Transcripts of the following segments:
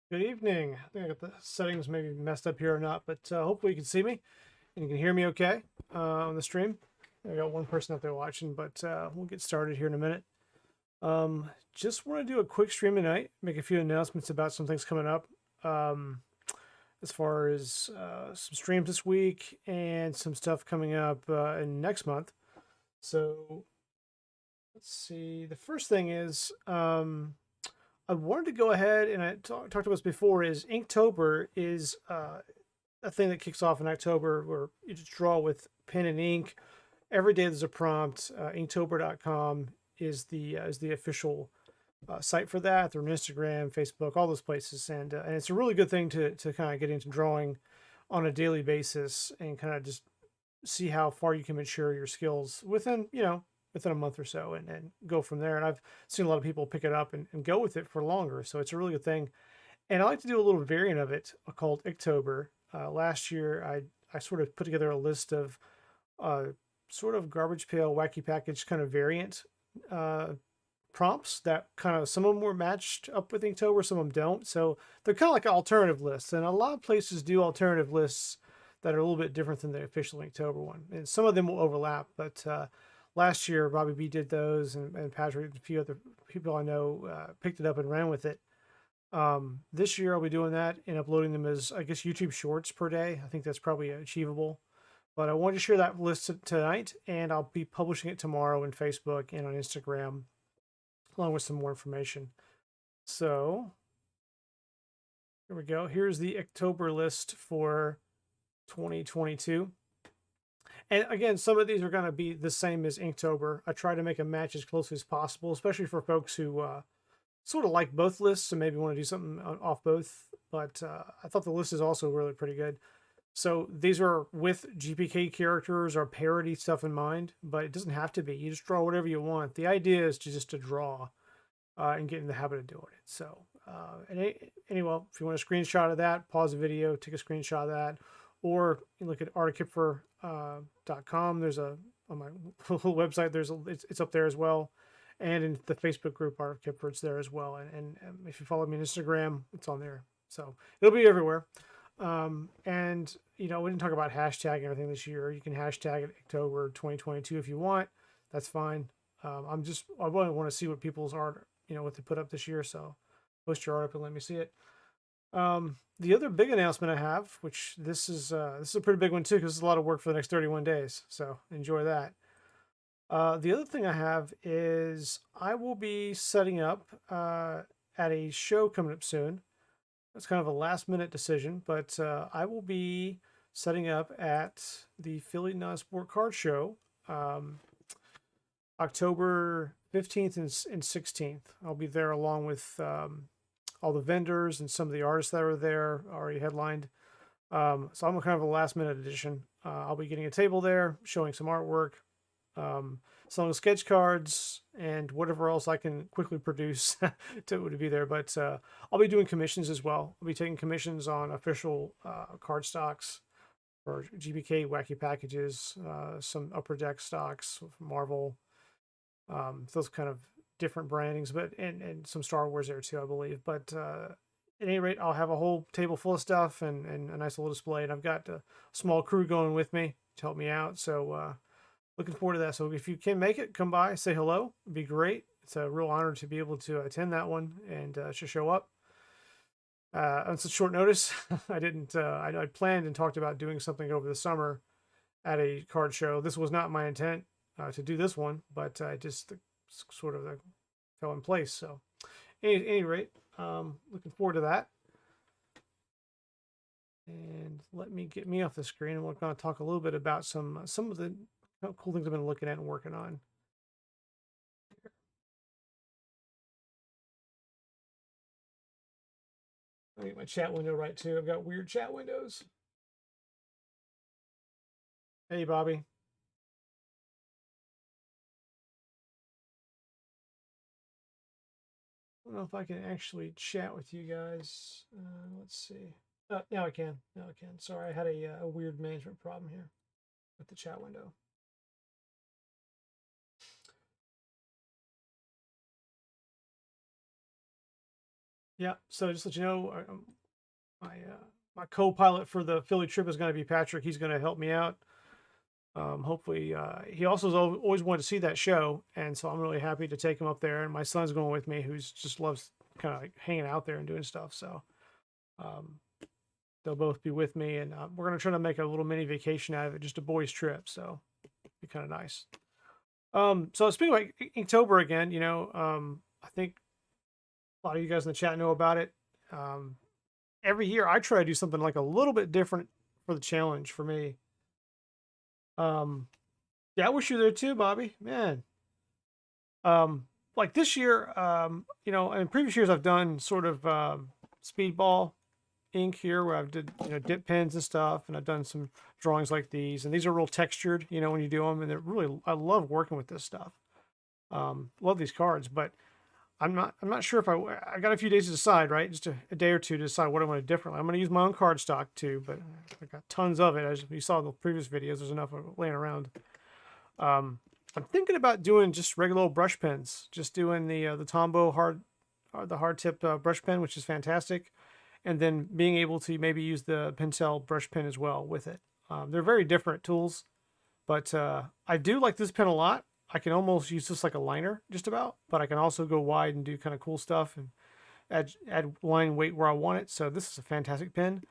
Good evening. I think I got the settings maybe messed up here or not, but hopefully you can see me and you can hear me okay on the stream. I got one person up there watching, but we'll get started here in a minute. Just want to do a quick stream tonight, make a few announcements about some things coming up um, as far as some streams this week and some stuff coming up in next month. So let's see. The first thing is I wanted to go ahead and I talked about this before. Is Inktober is a thing that kicks off in October where you just draw with pen and ink. Every day there's a prompt. Inktober.com is the official site for that. They're on Instagram, Facebook, all those places, and it's a really good thing to kind of get into drawing on a daily basis and kind of just see how far you can mature your skills within a month or so and go from there. And I've seen a lot of people pick it up and go with it for longer. So it's a really good thing. And I like to do a little variant of it called Icktober. Last year, I sort of put together a list of sort of garbage pail, wacky package kind of variant uh, prompts that kind of some of them were matched up with Inktober, some of them don't. So they're kind of like alternative lists. And a lot of places do alternative lists that are a little bit different than the official Inktober one. And some of them will overlap, but last year Bobby B did those, and Patrick and a few other people I know picked it up and ran with it. This year I'll be doing that and uploading them as, I guess, YouTube shorts per day. I think that's probably achievable. But I wanted to share that list tonight, and I'll be publishing it tomorrow in Facebook and on Instagram, along with some more information. So here we go. Here's the October list for 2022. And again, some of these are going to be the same as Inktober. I try to make a match as closely as possible, especially for folks who sort of like both lists and maybe want to do something off both. But I thought the list is also really pretty good. So these are with GPK characters or parody stuff in mind, but it doesn't have to be. You just draw whatever you want. The idea is just to draw and get in the habit of doing it. So anyway, if you want a screenshot of that, pause the video, take a screenshot of that, or you look at artikipfer.com. There's a on my little website. It's up there as well, and in the Facebook group Art Kipfer, it's there as well. And if you follow me on Instagram, it's on there. So it'll be everywhere. And we didn't talk about hashtagging everything this year. You can hashtag it October 2022 if you want. That's fine. I really want to see what people's art, what they put up this year. So post your art up and let me see it. The other big announcement I have, which this is a pretty big one too, because it's a lot of work for the next 31 days. So enjoy that. The other thing I have is I will be setting up at a show coming up soon. It's kind of a last minute decision, but I will be setting up at the Philly Non-Sport Card Show October 15th and 16th. I'll be there along with all the vendors and some of the artists that are there already headlined. So I'm kind of a last minute addition. I'll be getting a table there, showing some artwork, selling sketch cards, and whatever else I can quickly produce to be there. But I'll be doing commissions as well. I'll be taking commissions on official card stocks or GBK wacky packages, some upper deck stocks, Marvel, those kind of different brandings, but and some Star Wars there too, I believe. But at any rate, I'll have a whole table full of stuff and a nice little display. And I've got a small crew going with me to help me out. So looking forward to that. So if you can make it, come by, say hello. It'd be great. It's a real honor to be able to attend that one and to show up. On such short notice, I didn't. I planned and talked about doing something over the summer at a card show. This was not my intent to do this one, but I just sort of fell in place. So, any rate, looking forward to that. And let me get me off the screen, and we're going to talk a little bit about some of the cool things I've been looking at and working on. Let me get my chat window right too. I've got weird chat windows. Hey, Bobby. I don't know if I can actually chat with you guys. Let's see. Now I can. Now I can. Sorry, I had a weird management problem here with the chat window. Yeah. So just to let you know, my co-pilot for the Philly trip is going to be Patrick. He's going to help me out. Hopefully, he also has always wanted to see that show, and so I'm really happy to take him up there. And my son's going with me, who's just loves kind of like hanging out there and doing stuff. So um, they'll both be with me, and we're going to try to make a little mini vacation out of it, just a boys' trip. So it'll be kind of nice. So speaking of like Inktober again, I think a lot of you guys in the chat know about it. Every year I try to do something like a little bit different for the challenge for me. Yeah, I wish you were there too, Bobby. Man. Like this year, in previous years I've done sort of speedball ink here where I've did dip pens and stuff, and I've done some drawings like these, and these are real textured, when you do them, and they're really, I love working with this stuff. Love these cards, but I'm not sure if I got a few days to decide, right? Just a day or two to decide what I want to do differently. I'm going to use my own card stock too, but I got tons of it. As you saw in the previous videos, there's enough of it laying around. I'm thinking about doing just regular old brush pens, just doing the Tombow hard tip brush pen, which is fantastic, and then being able to maybe use the Pentel brush pen as well with it. They're very different tools, but I do like this pen a lot. I can almost use this like a liner, just about, but I can also go wide and do kind of cool stuff and add line weight where I want it. So this is a fantastic pen.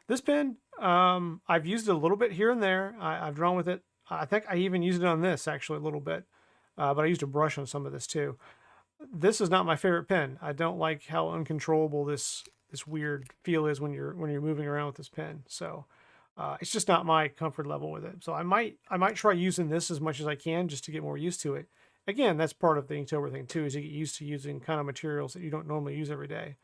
This pen, I've used it a little bit here and there. I've drawn with it. I think I even used it on this actually a little bit, but I used a brush on some of this too. This is not my favorite pen. I don't like how uncontrollable this weird feel is when you're moving around with this pen. So it's just not my comfort level with it. So I might try using this as much as I can just to get more used to it. Again, that's part of the Inktober thing too, is you get used to using kind of materials that you don't normally use every day.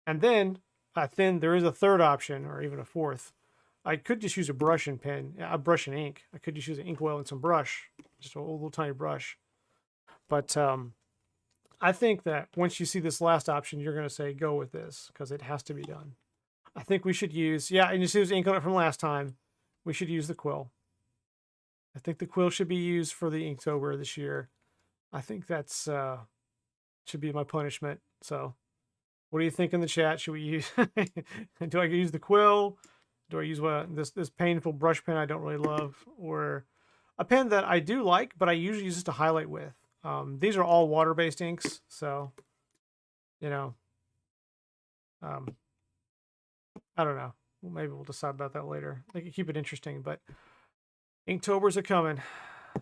And then there is a third option, or even a fourth. I could just use a brush and pen, a brush and ink. I could just use an inkwell and some brush, just a little tiny brush. But I think that once you see this last option, you're going to say go with this because it has to be done. I think we should use, and you see there's ink on it from last time. We should use the quill. I think the quill should be used for the Inktober this year. I think that's should be my punishment. So what do you think in the chat? Should we use, do I use the quill? Do I use this painful brush pen I don't really love? Or a pen that I do like, but I usually use this to highlight with. These are all water-based inks, so, I don't know. Well, maybe we'll decide about that later. They can keep it interesting, but Inktober's are coming.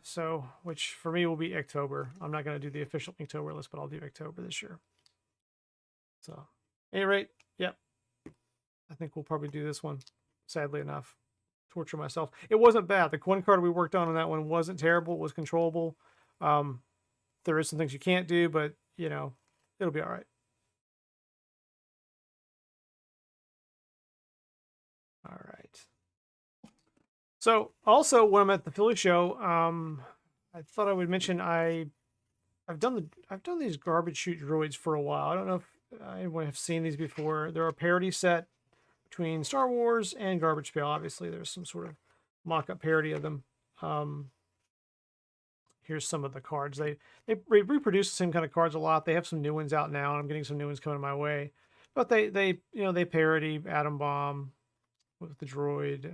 So, which for me will be Icktober. I'm not going to do the official Inktober list, but I'll do Icktober this year. So, at any rate, yep. I think we'll probably do this one, sadly enough. Torture myself. It wasn't bad. The one card we worked on that one wasn't terrible. It was controllable. There is some things you can't do, but, it'll be all right. All right. So also when I'm at the Philly show, I thought I would mention I've done these garbage chute droids for a while. I don't know if anyone have seen these before. They're a parody set between Star Wars and Garbage Pail. Obviously, there's some sort of mock-up parody of them. Here's some of the cards. They reproduce the same kind of cards a lot. They have some new ones out now, and I'm getting some new ones coming my way. But they parody Atom Bomb with the droid.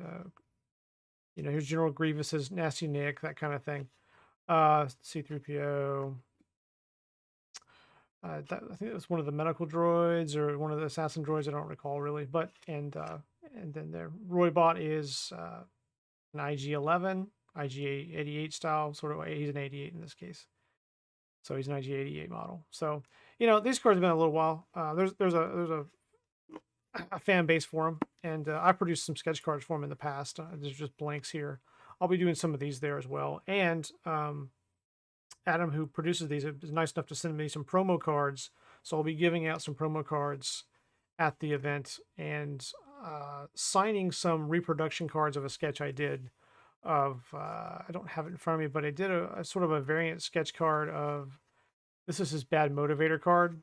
Here's General Grievous's Nasty Nick, that kind of thing. C-3PO. I think it was one of the medical droids or one of the assassin droids. I don't recall really, but and then the Roybot is an IG-11, IG-88 style, sort of. He's an 88 in this case, so he's an IG-88 model. So these cards have been a little while. There's a fan base for them, and I produced some sketch cards for them in the past. There's just blanks here. I'll be doing some of these there as well, and Adam, who produces these, is nice enough to send me some promo cards. So I'll be giving out some promo cards at the event and signing some reproduction cards of a sketch I did of, I don't have it in front of me, but I did a sort of a variant sketch card of, this is his bad motivator card.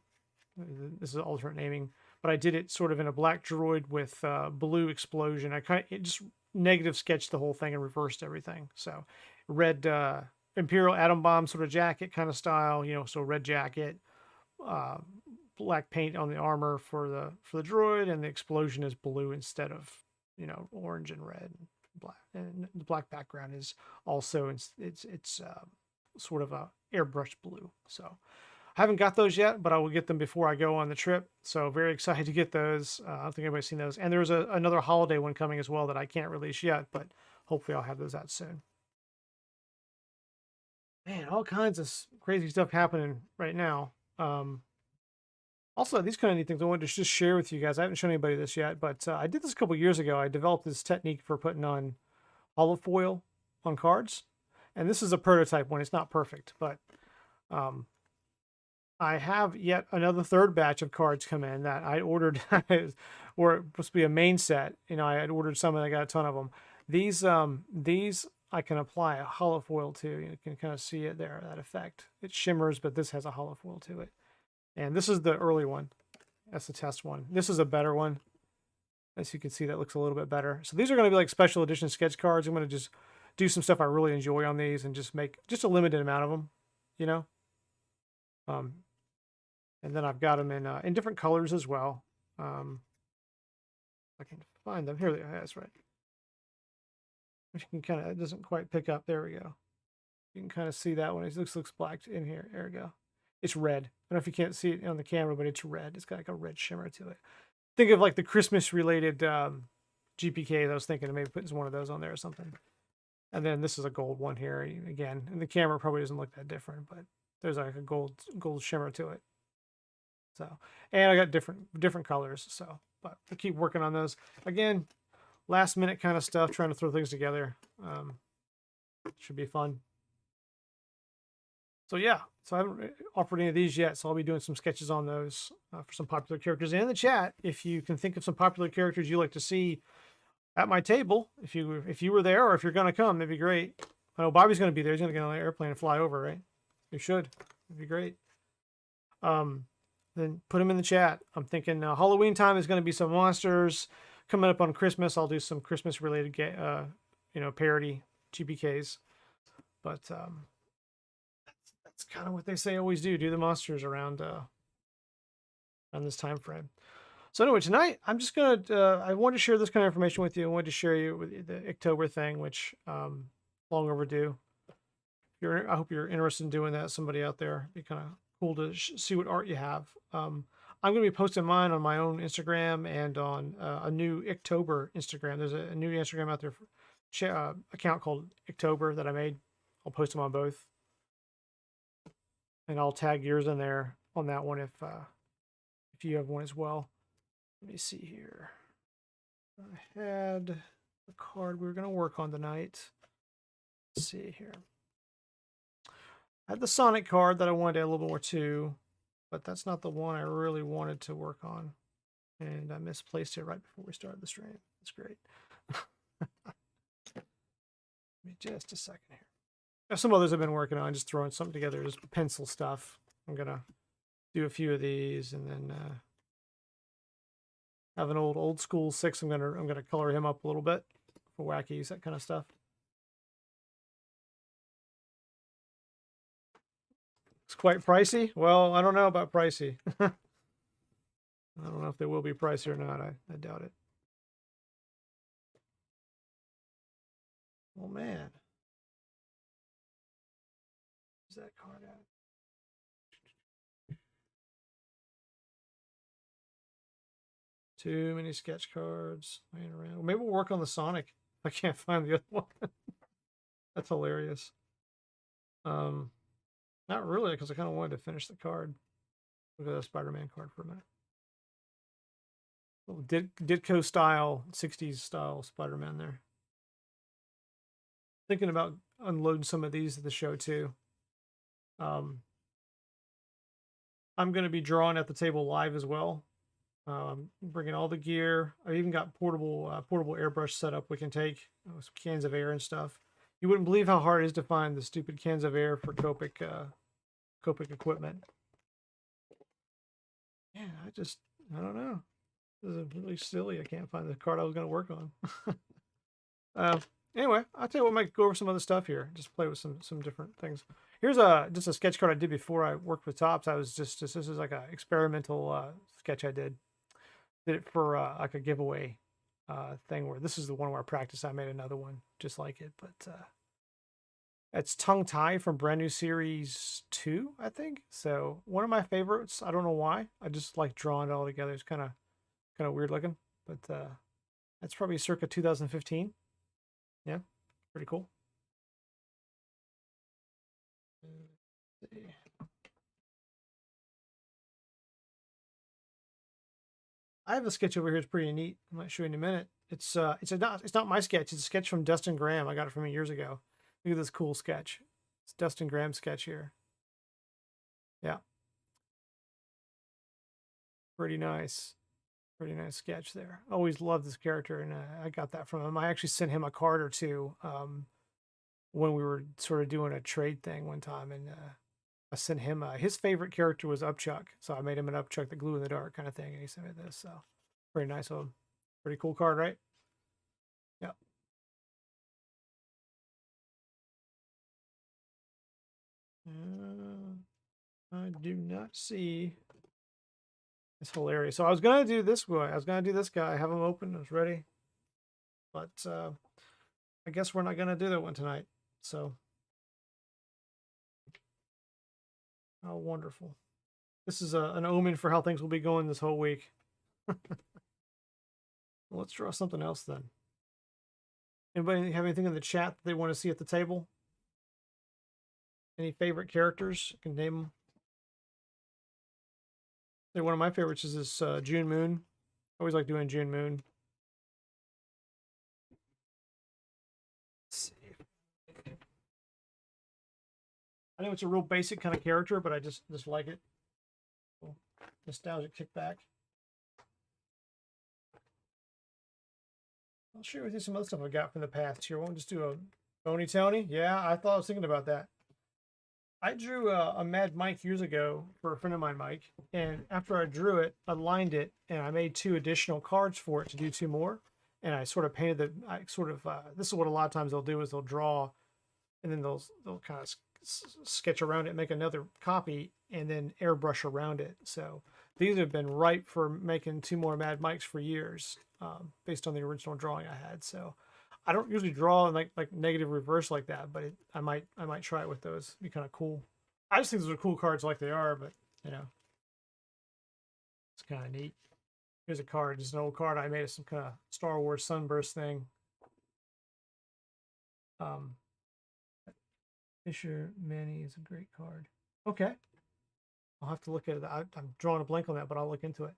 This is alternate naming, but I did it sort of in a black droid with blue explosion. I just negative sketched the whole thing and reversed everything. So red, Imperial Atom Bomb sort of jacket kind of style, so red jacket, black paint on the armor for the droid, and the explosion is blue instead of, you know, orange and red and black. And the black background is also it's sort of a airbrush blue. So I haven't got those yet, but I will get them before I go on the trip. So very excited to get those. I don't think anybody's seen those. And there's another holiday one coming as well that I can't release yet, but hopefully I'll have those out soon. Man, all kinds of crazy stuff happening right now. Also, these kind of neat things I wanted to just share with you guys. I haven't shown anybody this yet, but I did this a couple years ago. I developed this technique for putting on hollow foil on cards. And this is a prototype one. It's not perfect, but I have yet another third batch of cards come in that I ordered, or it supposed to be a main set. You know, I had ordered some and I got a ton of them. These I can apply a hollow foil to. You can kind of see it there, that effect. It shimmers, but this has a hollow foil to it. And this is the early one. That's the test one. This is a better one. As you can see, that looks a little bit better. So these are going to be like special edition sketch cards. I'm going to just do some stuff I really enjoy on these and just make just a limited amount of them, you know. And then I've got them in different colors as well. I can find them. Here they are. That's right. Which you can kind of, it doesn't quite pick up. There we go. You can kind of see that one. It looks black in here. There we go. It's red. I don't know if you can't see it on the camera, but it's red. It's got like a red shimmer to it. Think of like the Christmas related GPKs. I was thinking of maybe putting one of those on there or something. And then this is a gold one here again. And the camera probably doesn't look that different, but there's like a gold shimmer to it. So, and I got different colors. So, but we'll keep working on those. Again, last minute kind of stuff, trying to throw things together. Should be fun. So yeah, so I haven't offered any of these yet, so I'll be doing some sketches on those for some popular characters. And in the chat, if you can think of some popular characters you'd like to see at my table, if you were there or if you're going to come, that'd be great. I know Bobby's going to be there. He's going to get on an airplane and fly over, right? You should. It'd be great. Then put them in the chat. I'm thinking Halloween time is going to be some monsters. Coming up on Christmas, I'll do some Christmas related, parody GPKs. But that's kind of what they say always do the monsters around this time frame. So anyway, tonight I'm just gonna I wanted to share this kind of information with you. I wanted to share you with the Icktober thing, which long overdue. I hope you're interested in doing that. Somebody out there, it'd be kind of cool to see what art you have. I'm going to be posting mine on my own Instagram and on a new Icktober Instagram. There's a new Instagram out there, account called Icktober that I made. I'll post them on both, and I'll tag yours in there on that one if you have one as well. Let me see here. I had the card we were going to work on tonight. Let's see here. I had the Sonic card that I wanted to add a little more to, but that's not the one I really wanted to work on. And I misplaced it right before we started the stream. That's great. Give me just a second here. There's some others I've been working on, just throwing something together, just pencil stuff. I'm going to do a few of these and then have an old school 6. I'm gonna color him up a little bit for wackies, that kind of stuff. It's quite pricey. Well, I don't know about pricey. I don't know if they will be pricey or not. I doubt it. Oh man, where's that card at? Too many sketch cards laying around. Well, maybe we'll work on the Sonic. I can't find the other one. That's hilarious. Not really, because I kind of wanted to finish the card. Look at the Spider-Man card for a minute. Little Ditko style, 60s style Spider-Man there. Thinking about unloading some of these at the show too. I'm going to be drawing at the table live as well. Bringing all the gear. I even got portable airbrush set up we can take with some cans of air and stuff. You wouldn't believe how hard it is to find the stupid cans of air for Copic equipment. Yeah, I don't know. This is really silly. I can't find the card I was going to work on. Anyway, I'll tell you what, I might go over some other stuff here. Just play with some different things. Here's just a sketch card I did before I worked with Topps. I was just this is like a experimental sketch I did. Did it for like a giveaway thing where this is the one where I practiced. I made another one just like it, but it's Tongue Tie from Brand New Series 2, I think. So one of my favorites. I don't know why. I just like drawing it all together. It's kind of weird looking, but that's probably circa 2015. Yeah, pretty cool. Let's see. I have a sketch over here. It's pretty neat. I might show you in a minute. It's not my sketch. It's a sketch from Dustin Graham. I got it from him years ago. Look at this cool sketch. It's Dustin Graham's sketch here. Yeah, pretty nice. Pretty nice sketch there. Always loved this character, and I got that from him. I actually sent him a card or two when we were sort of doing a trade thing one time, and I sent him his favorite character was Upchuck, so I made him an Upchuck, the glue in the dark kind of thing, and he sent me this. So pretty nice of him. Pretty cool card, right? Yeah. I do not see. It's hilarious. So I was gonna do this guy. I was gonna do this guy. I have him open. I was ready, but I guess we're not gonna do that one tonight. So, how wonderful! This is an omen for how things will be going this whole week. Let's draw something else then. Anybody have anything in the chat that they want to see at the table? Any favorite characters? I can name them. One of my favorites is this June Moon. I always like doing June Moon. Let's see. I know it's a real basic kind of character, but I just like it. Cool. Nostalgic kickback. I'll share with you some other stuff I got from the past here. Won't just do a Bony Tony. Yeah, I thought I was thinking about that. I drew a Mad Mike years ago for a friend of mine, Mike, and after I drew it, I lined it, and I made 2 additional cards for it to do 2 more, and I sort of painted this is what a lot of times they'll do is they'll draw, and then they'll kind of sketch around it, make another copy, and then airbrush around it. So these have been ripe for making 2 more Mad Mikes for years, based on the original drawing I had. So I don't usually draw in like negative reverse like that, but I might try it with those. It'd be kind of cool. I just think those are cool cards like they are, but you know, it's kind of neat. Here's a card, just an old card I made of some kind of Star Wars Sunburst thing. Fisher Manny is a great card. Okay, I'll have to look at it. I'm drawing a blank on that, but I'll look into it.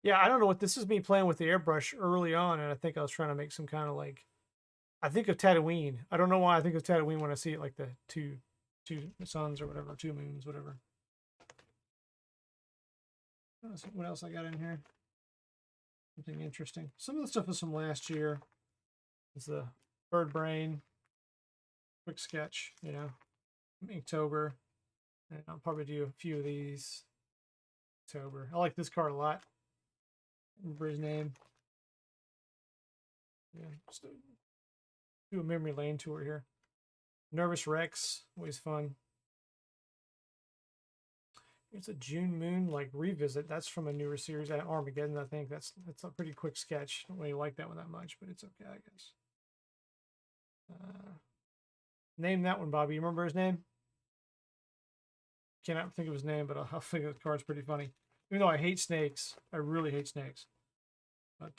Yeah, I don't know what this is. Me playing with the airbrush early on, and I think I was trying to make some kind of like. I think of Tatooine. I don't know why I think of Tatooine when I see it like the two suns or whatever, 2 moons, whatever. What else I got in here? Something interesting. Some of the stuff is from last year. It's the Bird Brain. Quick sketch, you know, Icktober. And I'll probably do a few of these. Icktober. I like this card a lot. Remember his name. Yeah, just do a memory lane tour here. Nervous Rex, always fun. It's a June Moon like revisit. That's from a newer series at Armageddon. I think that's a pretty quick sketch. Don't really like that one that much, but it's okay, I guess. Name that one, Bobby. You remember his name? Cannot think of his name, but I'll think the card's pretty funny. Even though I hate snakes, I really hate snakes. But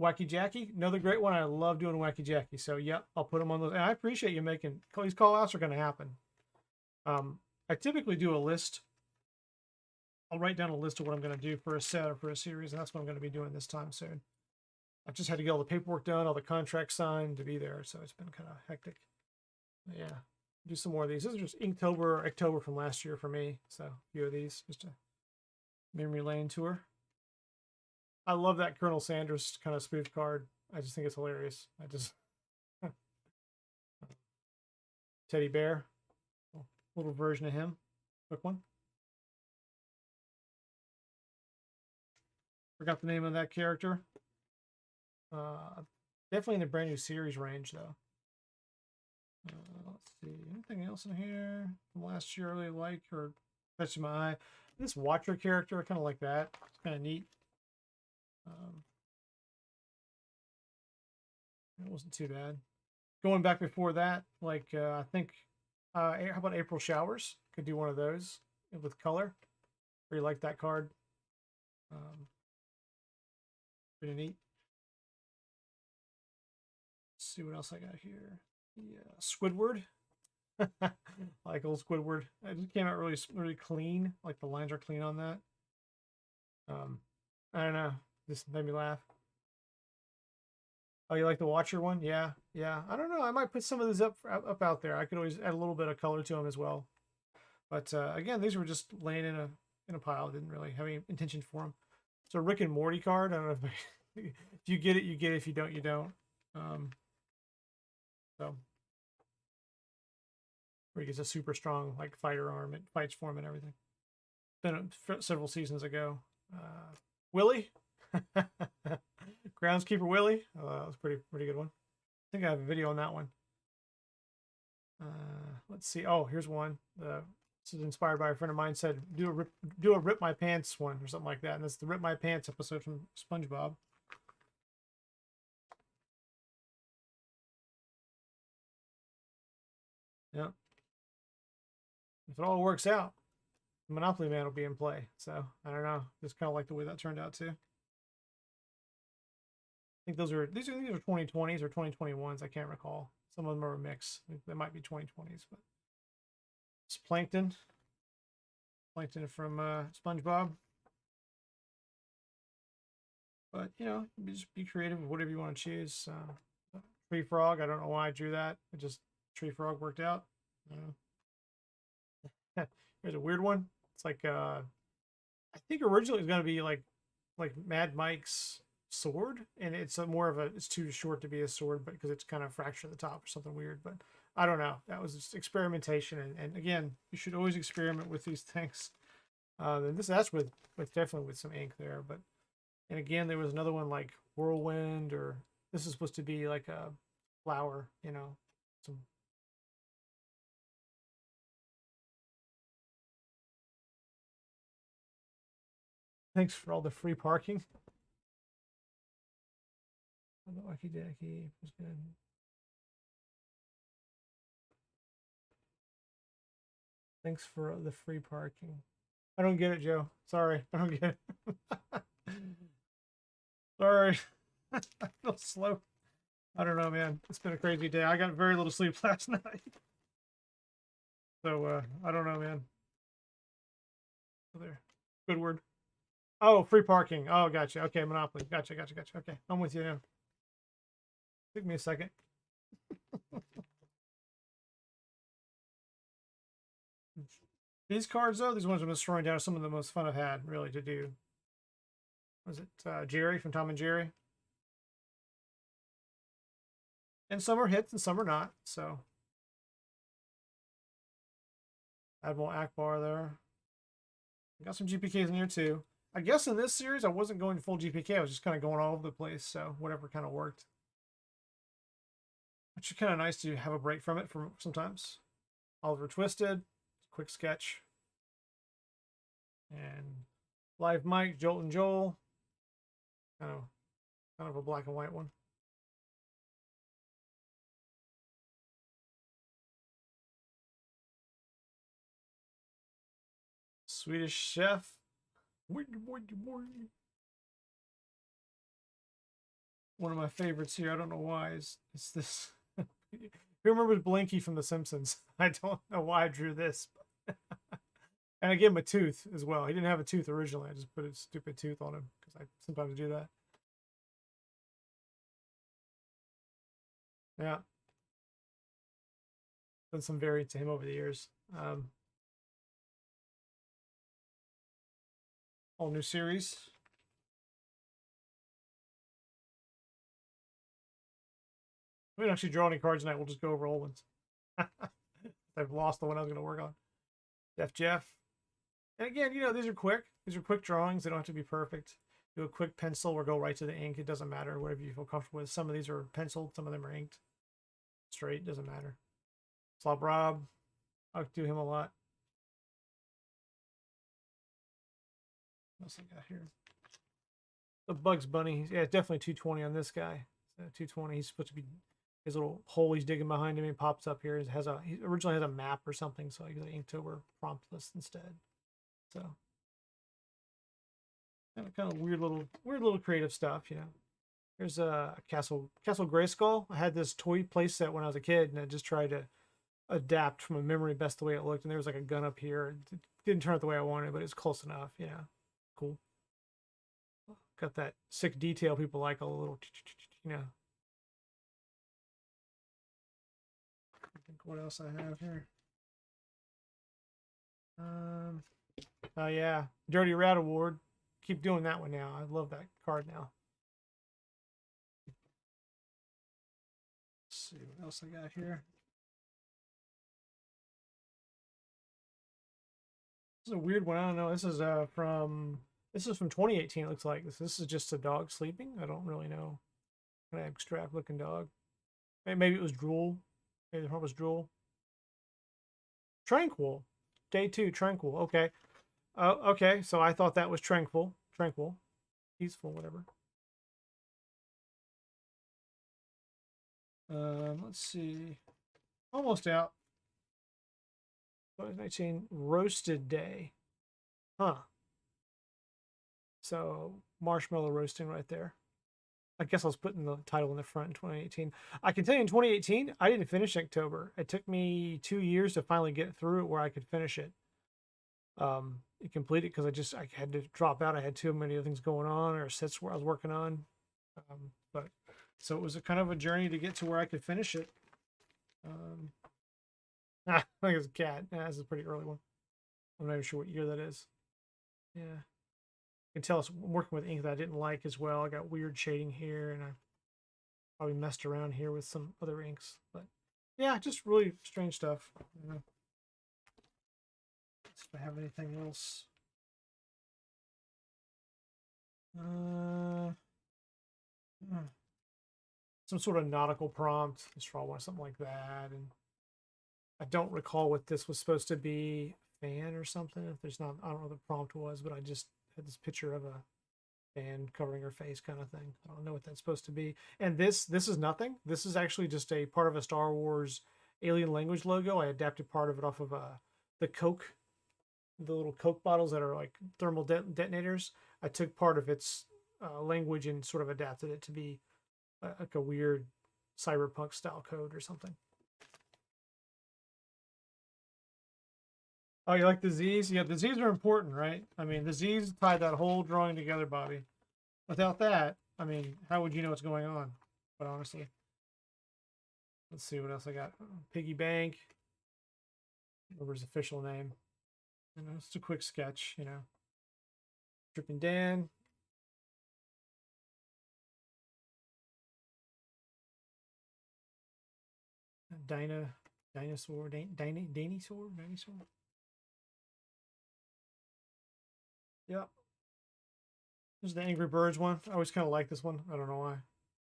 Wacky Jackie, another great one. I love doing Wacky Jackie. So, yep, I'll put them on those. And I appreciate you making these call outs are going to happen. I typically do a list. I'll write down a list of what I'm going to do for a set or for a series, and that's what I'm going to be doing this time soon. I've just had to get all the paperwork done, all the contracts signed to be there, so it's been kind of hectic. Yeah, do some more of these. This is just Icktober from last year for me. So a few of these, just a memory lane tour. I love that Colonel Sanders kind of spoof card. I just think it's hilarious. Teddy Bear, little version of him. Quick one. Forgot the name of that character. Definitely in the Brand New Series range though. Let's see, anything else in here from last year I really like or catching my eye? This Watcher character, I kind of like that. It's kind of neat. It wasn't too bad. Going back before that, like I think, how about April Showers? Could do one of those with color. Really like that card. Pretty neat. Let's see what else I got here. Yeah, Squidward. I like old Squidward. It just came out really clean. Like the lines are clean on that. I don't know. This made me laugh. Oh, you like the Watcher one? Yeah, yeah. I don't know. I might put some of these up out there. I could always add a little bit of color to them as well. But again, these were just laying in a pile. Didn't really have any intention for them. So Rick and Morty card. I don't know if you get it, you get it. If you don't, you don't. So where he gets a super strong like fighter arm. It fights for him and everything. Been several seasons ago. Willie. Groundskeeper Willie. Oh, that was pretty good one. I think I have a video on that one. Let's see. Oh, here's one. This is inspired by a friend of mine. Said do a rip my pants one or something like that. And that's the Rip My Pants episode from SpongeBob. Yeah. If it all works out, Monopoly Man will be in play. So I don't know. Just kind of like the way that turned out too. I think these are 2020s or 2021s. I can't recall. Some of them are a mix. They might be 2020s, but it's Plankton. Plankton from SpongeBob. But you know, just be creative with whatever you want to choose. Tree Frog. I don't know why I drew that. It just Tree Frog worked out. Here's a weird one. It's like I think originally it was gonna be like Mad Mike's sword, and it's it's too short to be a sword, but because it's kind of fractured at the top or something weird. But I don't know. That was just experimentation, and again, you should always experiment with these things. And that's with definitely with some ink there, but and again there was another one like Whirlwind, or this is supposed to be like a flower, you know, some. Thanks for all the free parking. The Wacky Dacky was good. Thanks for the free parking. I don't get it, Joe. Sorry, I don't get it. Sorry. I feel slow. I don't know, man. It's been a crazy day. I got very little sleep last night. So, I don't know, man. There. Good word. Oh, free parking. Oh, gotcha. Okay, Monopoly. Gotcha. Okay, I'm with you now. Took me a second. These cards, though, these ones I'm just throwing down are some of the most fun I've had, really, to do. Was it Jerry from Tom and Jerry? And some are hits and some are not, so. Admiral Akbar there. Got some GPKs in here, too. I guess in this series, I wasn't going full GPK. I was just kind of going all over the place, so whatever kind of worked. Which is kind of nice to have a break from it for sometimes. Oliver Twisted, quick sketch. And Live Mike, Jolt and Joel. Kind of a black and white one. Swedish Chef. One of my favorites here. I don't know why. Is this? Who remembers Blinky from The Simpsons? I don't know why I drew this. And I gave him a tooth as well. He didn't have a tooth originally. I just put a stupid tooth on him because I sometimes do that. Yeah. Done some variants to him over the years. Whole new series. We don't actually draw any cards tonight. We'll just go over old ones. I've lost the one I was going to work on. Jeff. And again, you know, these are quick. These are quick drawings. They don't have to be perfect. Do a quick pencil or go right to the ink. It doesn't matter. Whatever you feel comfortable with. Some of these are penciled. Some of them are inked. Straight. Doesn't matter. Slob Rob. I do him a lot. What else I got here? The Bugs Bunny. Yeah, it's definitely 220 on this guy. So 220. He's supposed to be his little hole he's digging behind him. He pops up here. He originally has a map or something, so I got an Inktober prompt list instead. So kind of weird little creative stuff, you know. There's a Castle Grayskull. I had this toy playset when I was a kid, and I just tried to adapt from a memory best the way it looked. And there was like a gun up here. It didn't turn out the way I wanted, but it's close enough, you know. Cool. Got that sick detail people like, all the little, you know. I think what else I have here. Oh yeah, Dirty Rat Award. Keep doing that one now. I love that card now. Let's see what else I got here. This is a weird one. I don't know. This is from 2018. It looks like this is just a dog sleeping. I don't really know. Kind of abstract looking dog. Maybe it was drool. Maybe the front was drool. Tranquil. Day 2. Tranquil. Okay. Okay. So I thought that was tranquil. Tranquil. Peaceful. Whatever. Let's see. Almost out. 2019 Roasted Day. Huh. So marshmallow roasting right there. I guess I was putting the title in the front in 2018. I can tell you in 2018, I didn't finish Icktober. It took me 2 years to finally get through it where I could finish it. It completed because I had to drop out. I had too many other things going on or sets where I was working on. But so it was a kind of a journey to get to where I could finish it. I think it's a cat. Yeah, this is a pretty early one. I'm not even sure what year that is. Yeah. You can tell I'm working with ink that I didn't like as well. I got weird shading here, and I probably messed around here with some other inks. But yeah, just really strange stuff. You know. Let's see if I have anything else. Some sort of nautical prompt. Just draw one, something like that. And I don't recall what this was supposed to be. Fan or something. If there's not, I don't know what the prompt was, but I just had this picture of a fan covering her face kind of thing. I don't know what that's supposed to be. And this is nothing. This is actually just a part of a Star Wars alien language logo. I adapted part of it off of the Coke, the little Coke bottles that are like thermal detonators. I took part of its language and sort of adapted it to be like a weird cyberpunk style code or something. Oh, you like the Z's? Yeah, the Z's are important, right? I mean, the Z's tie that whole drawing together, Bobby. Without that, I mean, how would you know what's going on? But honestly, let's see what else I got. Piggy Bank. Whatever his official name. You know, it's a quick sketch, you know. Dripping Dan. Dinosaur. Yeah. This is the Angry Birds one. I always kind of like this one. I don't know why.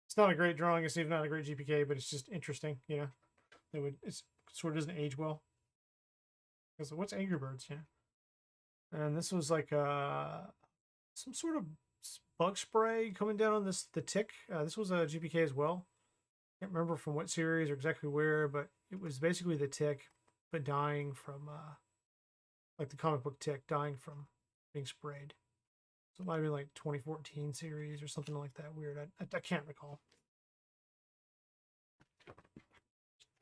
It's not a great drawing. It's even not a great GPK, but it's just interesting. You know, it sort of doesn't age well. Because what's Angry Birds? Yeah. And this was like some sort of bug spray coming down on the tick. This was a GPK as well. Can't remember from what series or exactly where, but it was basically the tick, but dying from like the comic book tick dying from being sprayed. So it might have been like 2014 series or something like that. Weird. I can't recall.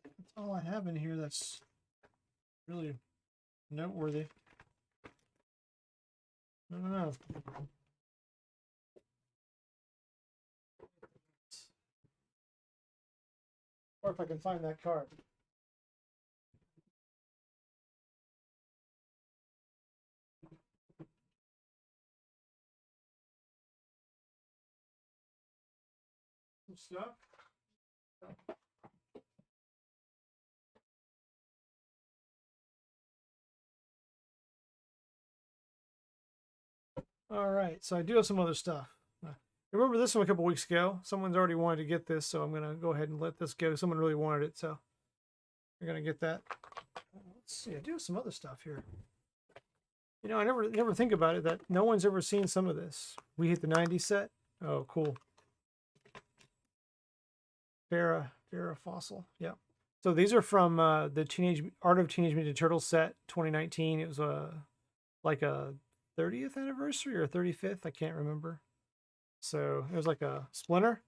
That's all I have in here that's really noteworthy. I don't know. Or if I can find that card. Some stuff. All right, so I do have some other stuff. Remember this one a couple weeks ago? Someone's already wanted to get this, so I'm going to go ahead and let this go. Someone really wanted it, so You're gonna get that. Let's see. I do have some other stuff here. You know, I never think about it that no one's ever seen some of this. We hit the 90s set. Oh, cool. Farrah Fossil. Yeah. So these are from the Art of Teenage Mutant Ninja Turtles set 2019. It was like a 30th anniversary or 35th. I can't remember. So it was like a Splinter.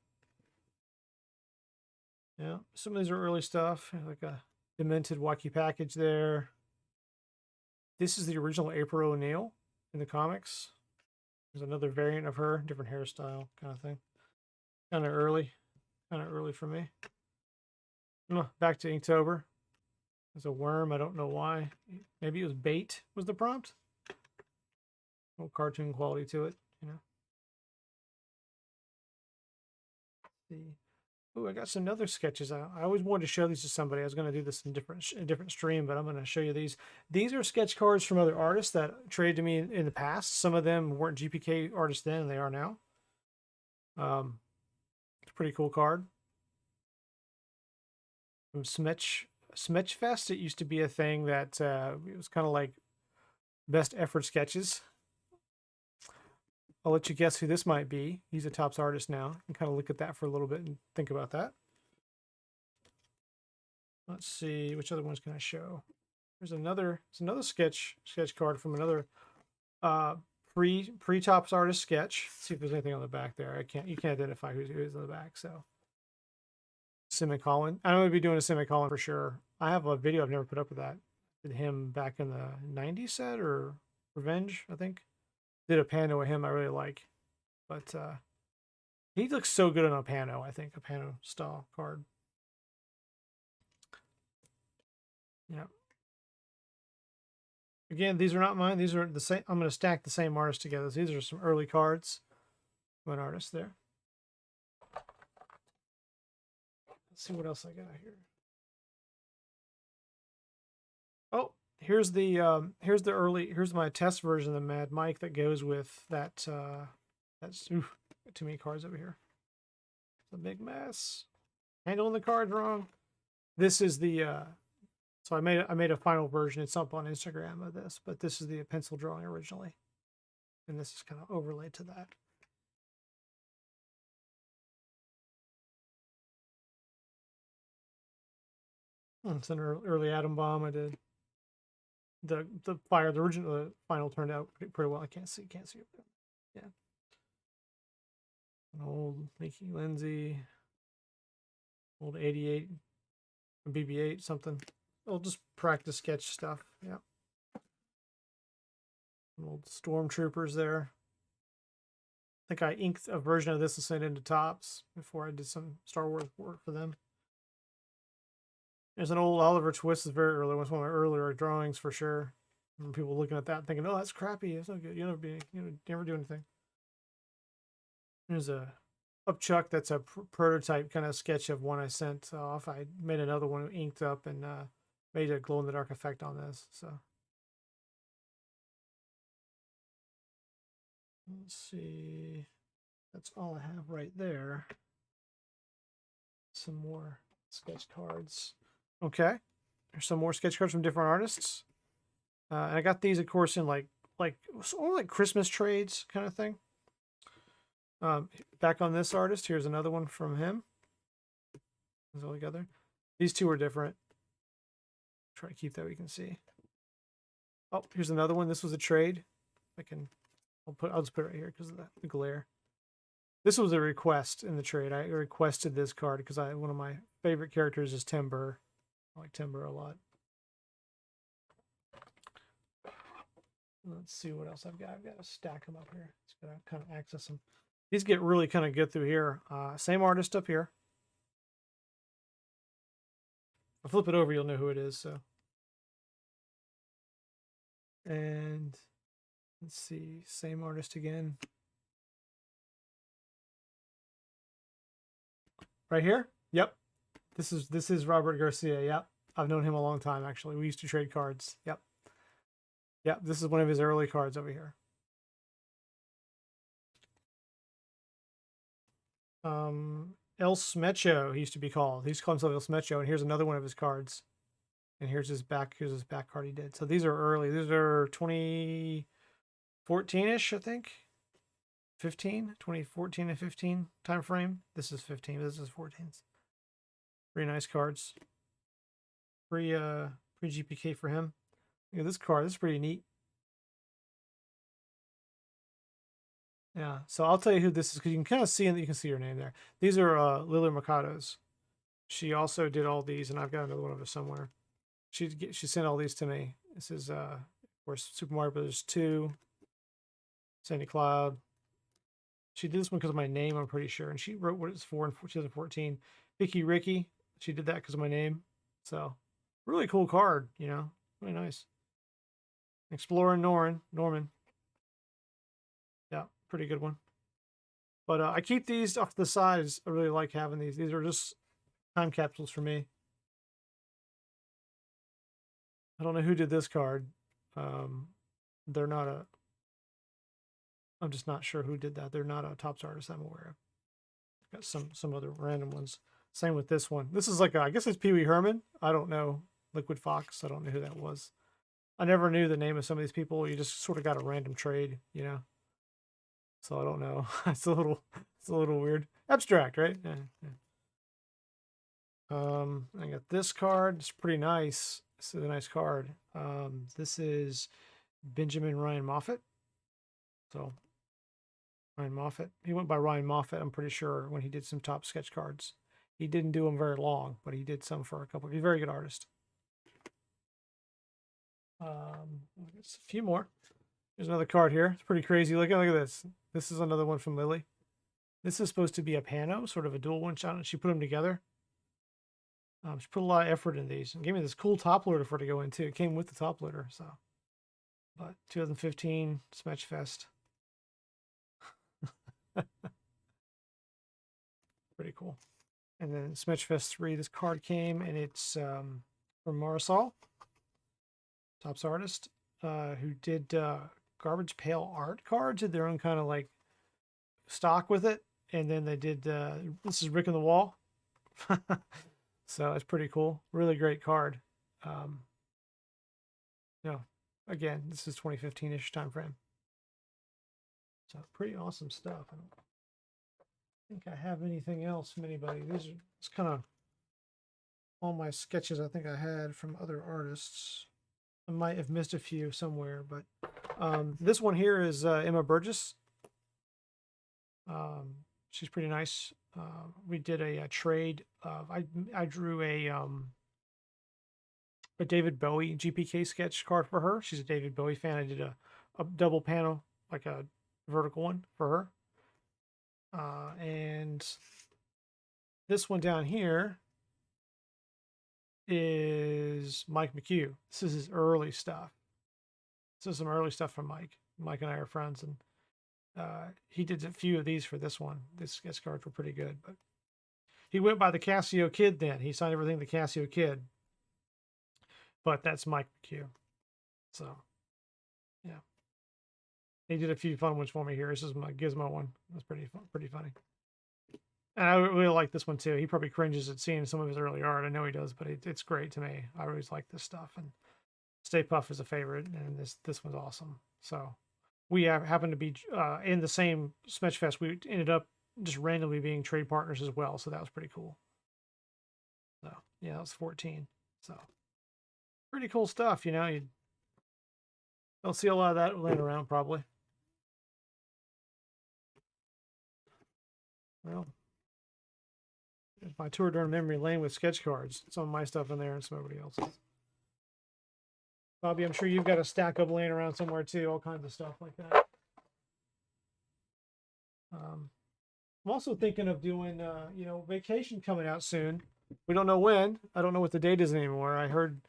Yeah. Some of these are early stuff. Like a demented wacky package there. This is the original April O'Neil in the comics. There's another variant of her, different hairstyle kind of thing. Kind of early for me. Back to Inktober. There's a worm. I don't know why. Maybe it was bait was the prompt. A little cartoon quality to it, you know. See. Oh, I got some other sketches. I always wanted to show these to somebody. I was going to do this in a different stream, but I'm going to show you these. These are sketch cards from other artists that traded to me in the past. Some of them weren't GPK artists then, and they are now. It's a pretty cool card. From Smetch Fest, it used to be a thing that it was kind of like best effort sketches. I'll let you guess who this might be. He's a Topps artist now. And kind of look at that for a little bit and think about that. Let's see, which other ones can I show? There's another sketch card from another pre-Topps artist sketch. Let's see if there's anything on the back there. You can't identify who is on the back, so. Semicolon. I'm going to be doing a semicolon for sure. I have a video I've never put up with that. Did him back in the 90s set or Revenge, I think. Did a pano of him I really like. But he looks so good on a pano, I think. A pano style card. Yeah. Again, these are not mine. These are the same. I'm going to stack the same artists together. These are some early cards. One artist there. Let's see what else I got here. Oh, here's here's my test version of the Mad Mike that goes with that. That's too many cards over here. It's a big mess. Handling the cards wrong. This is the. So I made a final version. It's up on Instagram of this, but this is the pencil drawing originally, and this is kind of overlaid to that. It's an early atom bomb. I did the original final turned out pretty well. I can't see it there. Yeah, an old Mickey Lindsay, old 88, BB-8 something. I'll just practice sketch stuff. Yeah, some old Stormtroopers there. I think I inked a version of this and sent it into Topps before I did some Star Wars work for them. There's an old Oliver Twist. Is very early. It was one of my earlier drawings for sure. And people looking at that and thinking, "Oh, that's crappy. It's not good. You'll never do anything." There's a Upchuck. That's a prototype kind of sketch of one I sent off. I made another one inked up and made a glow in the dark effect on this. So let's see. That's all I have right there. Some more sketch cards. Okay, there's some more sketch cards from different artists. And I got these, of course, in like Christmas trades kind of thing. Back on this artist, here's another one from him. It's all together. These two are different. Try to keep that we can see. Oh, here's another one. This was a trade. I'll just put it right here because of the glare. This was a request in the trade. I requested this card because one of my favorite characters is Tim Burr. I like Tim Burr a lot. Let's see what else I've got. I've got to stack them up here. Just gotta kind of access them. These get really kind of good through here. Same artist up here. I'll flip it over, you'll know who it is. So, and let's see, same artist again. Right here. Yep. This is Robert Garcia. Yep. I've known him a long time, actually. We used to trade cards. Yep. Yep. This is one of his early cards over here. El Smecho, he used to be called. He used to call himself El Smecho, and here's another one of his cards. And here's his back card he did. So these are early. These are 2014-ish, I think. 2014 and 15 time frame. This is 15. This is 14. Pretty nice cards. Pre GPK for him. Look at this card. This is pretty neat. Yeah. So I'll tell you who this is because you can kind of see, and you can see her name there. These are Lily Mercado's. She also did all these, and I've got another one of her somewhere. She sent all these to me. This is of course Super Mario Brothers 2, Sandy Cloud. She did this one because of my name, I'm pretty sure, and she wrote what it's for in 2014. Vicky Ricky. She did that because of my name. So really cool card, you know, really nice. Explorer Norman. Yeah, pretty good one. But I keep these off the sides. I really like having these. These are just time capsules for me. I don't know who did this card. They're not a... I'm just not sure who did that. They're not a Topps artist I'm aware of. Got some other random ones. Same with this one. This is like I guess it's Pee Wee Herman. I don't know. Liquid Fox. I don't know who that was. I never knew the name of some of these people. You just sort of got a random trade, you know. So I don't know. It's a little weird. Abstract, right? Yeah. I got this card. It's pretty nice. This is a nice card. This is Benjamin Ryan Moffat. So Ryan Moffat. He went by Ryan Moffat, I'm pretty sure, when he did some Topps sketch cards. He didn't do them very long, but he did some for a couple. He's a very good artist. There's a few more. There's another card here. It's pretty crazy. Look at this. This is another one from Lily. This is supposed to be a pano, sort of a dual one shot, and she put them together. She put a lot of effort in these and gave me this cool top loader for it to go into. It came with the top loader, so. But 2015 Smash Fest. Pretty cool. And then Smash Fest 3, this card came, and it's from Marisol, Topps artist, who did Garbage Pail art cards, did their own kind of like stock with it. And then they did, this is Rick on the Wall. So it's pretty cool. Really great card. Again, this is 2015-ish time frame. So pretty awesome stuff. I don't think I have anything else from anybody. It's kind of all my sketches I think I had from other artists. I might have missed a few somewhere, but this one here is Emma Burgess. She's pretty nice. We did a trade of I drew a David Bowie GPK sketch card for her. She's a David Bowie fan. I did a double panel, like a vertical one for her. And this one down here is Mike McHugh. This is his early stuff. This is some early stuff from Mike. Mike and I are friends, and he did a few of these for this one. This sketch cards were pretty good, but he went by the Casio Kid then. He signed everything the Casio Kid. But that's Mike McHugh. So, yeah. He did a few fun ones for me here. This is my Gizmo one. That's pretty funny. And I really like this one too. He probably cringes at seeing some of his early art. I know he does, but it's great to me. I always like this stuff. And Stay Puft is a favorite, and this one's awesome. So we happen to be in the same Smash Fest. We ended up just randomly being trade partners as well. So that was pretty cool. So yeah, that was 14. So pretty cool stuff, you know. You don't see a lot of that laying around probably. Well, it's my tour during memory lane with sketch cards. Some of my stuff in there and some everybody else's. Bobby, I'm sure you've got a stack up laying around somewhere too, all kinds of stuff like that. I'm also thinking of doing, vacation coming out soon. We don't know when. I don't know what the date is anymore. I heard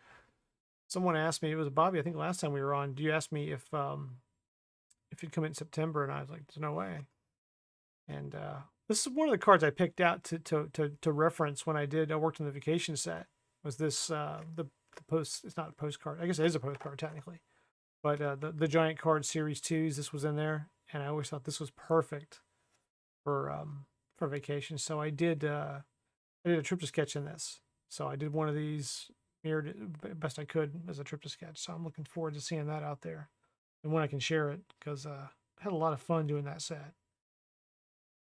someone asked me, it was Bobby, I think last time we were on, you asked me if it'd come in September, and I was like, there's no way. And this is one of the cards I picked out to reference when I worked on the vacation set. Was this the post? It's not a postcard. I guess it is a postcard technically, but the giant card series 2s. This was in there, and I always thought this was perfect for vacation. So I did a trip to sketch in this. So I did one of these mirrored it best I could as a trip to sketch. So I'm looking forward to seeing that out there and when I can share it, because I had a lot of fun doing that set.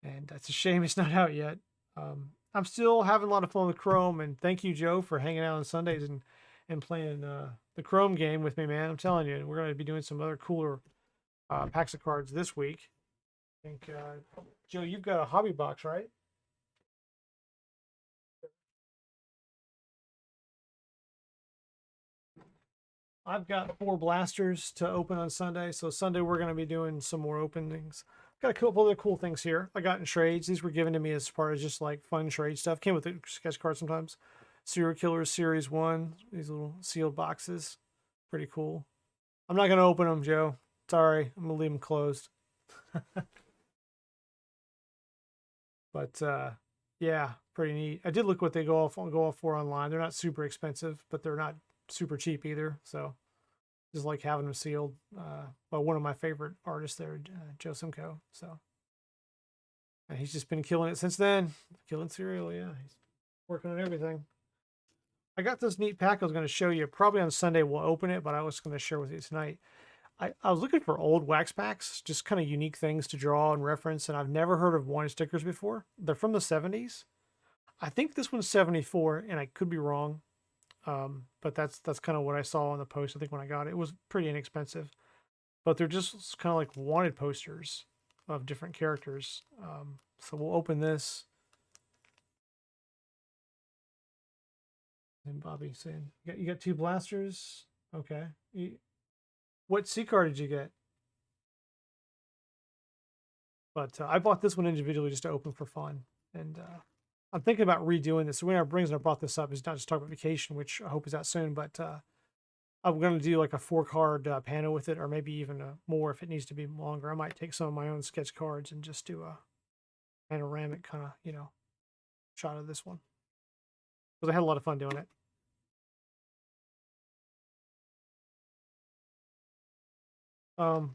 And it's a shame it's not out yet. I'm still having a lot of fun with Chrome, and thank you, Joe, for hanging out on Sundays and playing the Chrome game with me, man. I'm telling you, we're going to be doing some other cooler packs of cards this week. I think, Joe, you've got a hobby box, right? I've got 4 blasters to open on Sunday, so Sunday we're going to be doing some more openings. Got a couple other cool things here I got in trades. These were given to me as part of just like fun trade stuff. Came with a sketch card sometimes. Serial Killers Series 1. These little sealed boxes. Pretty cool. I'm not going to open them, Joe. Sorry. I'm going to leave them closed. But yeah, pretty neat. I did look what they go off for online. They're not super expensive, but they're not super cheap either. So just like having them sealed by one of my favorite artists there, Joe Simcoe. So and he's just been killing it since then. Killing cereal, yeah. He's working on everything. I got this neat pack I was going to show you. Probably on Sunday we'll open it, but I was going to share with you tonight. I was looking for old wax packs, just kind of unique things to draw and reference, and I've never heard of wine stickers before. They're from the 70s. I think this one's 74, and I could be wrong. But that's kind of what I saw on the post. I think when I got it, it was pretty inexpensive, but they're just kind of like wanted posters of different characters. So we'll open this. And Bobby saying, you got 2 blasters. Okay. What C card did you get? But I bought this one individually just to open for fun. And I'm thinking about redoing this. The reason I brought this up is not just talk about vacation, which I hope is out soon, but I'm going to do like a 4-card panel with it, or maybe even more if it needs to be longer. I might take some of my own sketch cards and just do a panoramic kind of, shot of this one. Because I had a lot of fun doing it.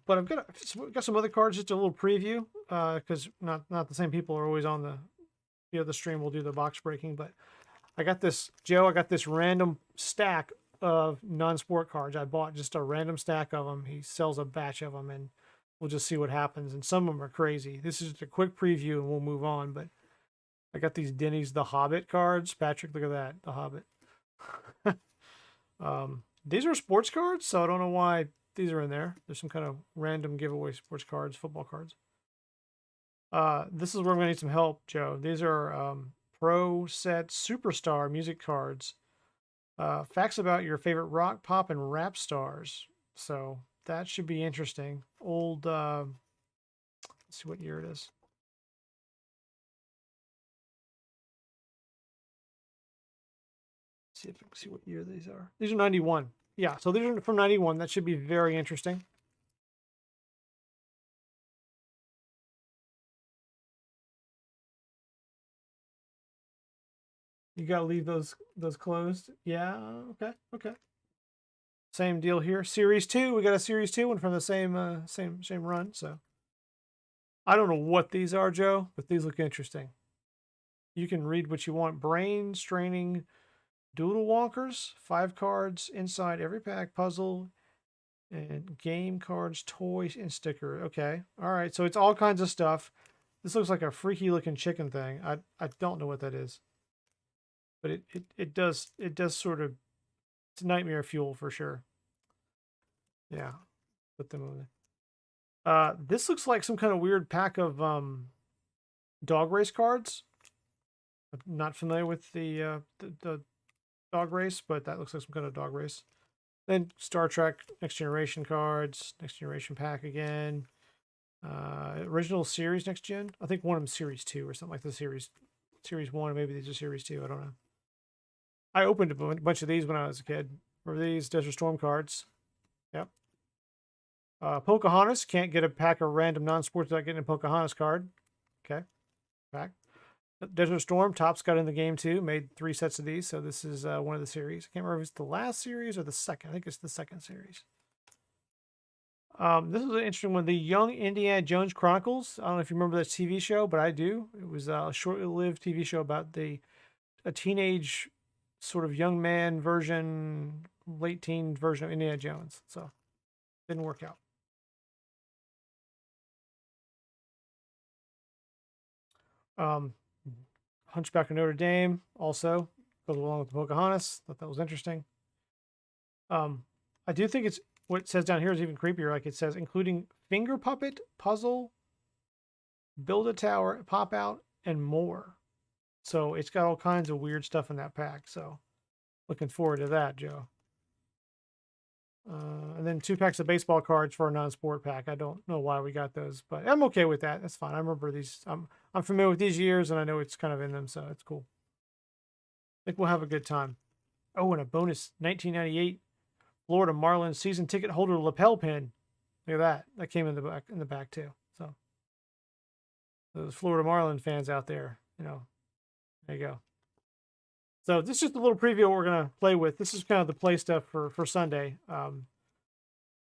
But I've got some other cards, just a little preview, because not the same people are always on the stream. We'll do the box breaking, but I got this, Joe. I got this random stack of non-sport cards. I bought just a random stack of them. He sells a batch of them, and we'll just see what happens. And some of them are crazy. This is just a quick preview, and we'll move on. But I got these Denny's The Hobbit cards. Patrick, look at that, The Hobbit. These are sports cards, so I don't know why these are in there. There's some kind of random giveaway sports cards, football cards. This is where I'm going to need some help, Joe. These are Pro Set Superstar music cards. Facts about your favorite rock, pop, and rap stars. So that should be interesting. Old, let's see what year it is. See if I can see what year these are. These are 91. Yeah, so these are from 91. That should be very interesting. You gotta leave those closed. Yeah, okay. Same deal here. Series 2. We got a Series 2 one from the same run. So I don't know what these are, Joe, but these look interesting. You can read what you want. Brain straining doodle wonkers. 5 cards inside every pack. Puzzle and game cards, toys, and sticker. Okay. All right. So it's all kinds of stuff. This looks like a freaky looking chicken thing. I don't know what that is. But it does sort of, it's nightmare fuel for sure. Yeah. Put them on there. This looks like some kind of weird pack of dog race cards. I'm not familiar with the dog race, but that looks like some kind of dog race. Then Star Trek Next Generation cards, Next Generation pack again. Original series Next Gen. I think one of them Series 2 or something like the Series 1. Maybe these are Series 2. I don't know. I opened a bunch of these when I was a kid. Were these Desert Storm cards? Yep. Pocahontas. Can't get a pack of random non-sports without getting a Pocahontas card. Okay. Pack. Desert Storm. Topps got in the game too. Made 3 sets of these. So this is one of the series. I can't remember if it's the last series or the second. I think it's the second series. This is an interesting one. The Young Indiana Jones Chronicles. I don't know if you remember that TV show, but I do. It was a short-lived TV show about a teenage sort of young man version, late teen version of Indiana Jones. So didn't work out. Hunchback of Notre Dame also goes along with the Pocahontas. Thought that was interesting. I do think it's what it says down here is even creepier. Like it says, including finger puppet, puzzle, build a tower, pop out, and more. So it's got all kinds of weird stuff in that pack. So looking forward to that, Joe. And then 2 packs of baseball cards for a non-sport pack. I don't know why we got those, but I'm okay with that. That's fine. I remember these. I'm familiar with these years, and I know it's kind of in them, so it's cool. I think we'll have a good time. Oh, and a bonus 1998 Florida Marlins season ticket holder lapel pin. Look at that. That came in the back too. So those Florida Marlins fans out there, there you go. So this is just a little preview of what we're gonna play with. This is kind of the play stuff for Sunday.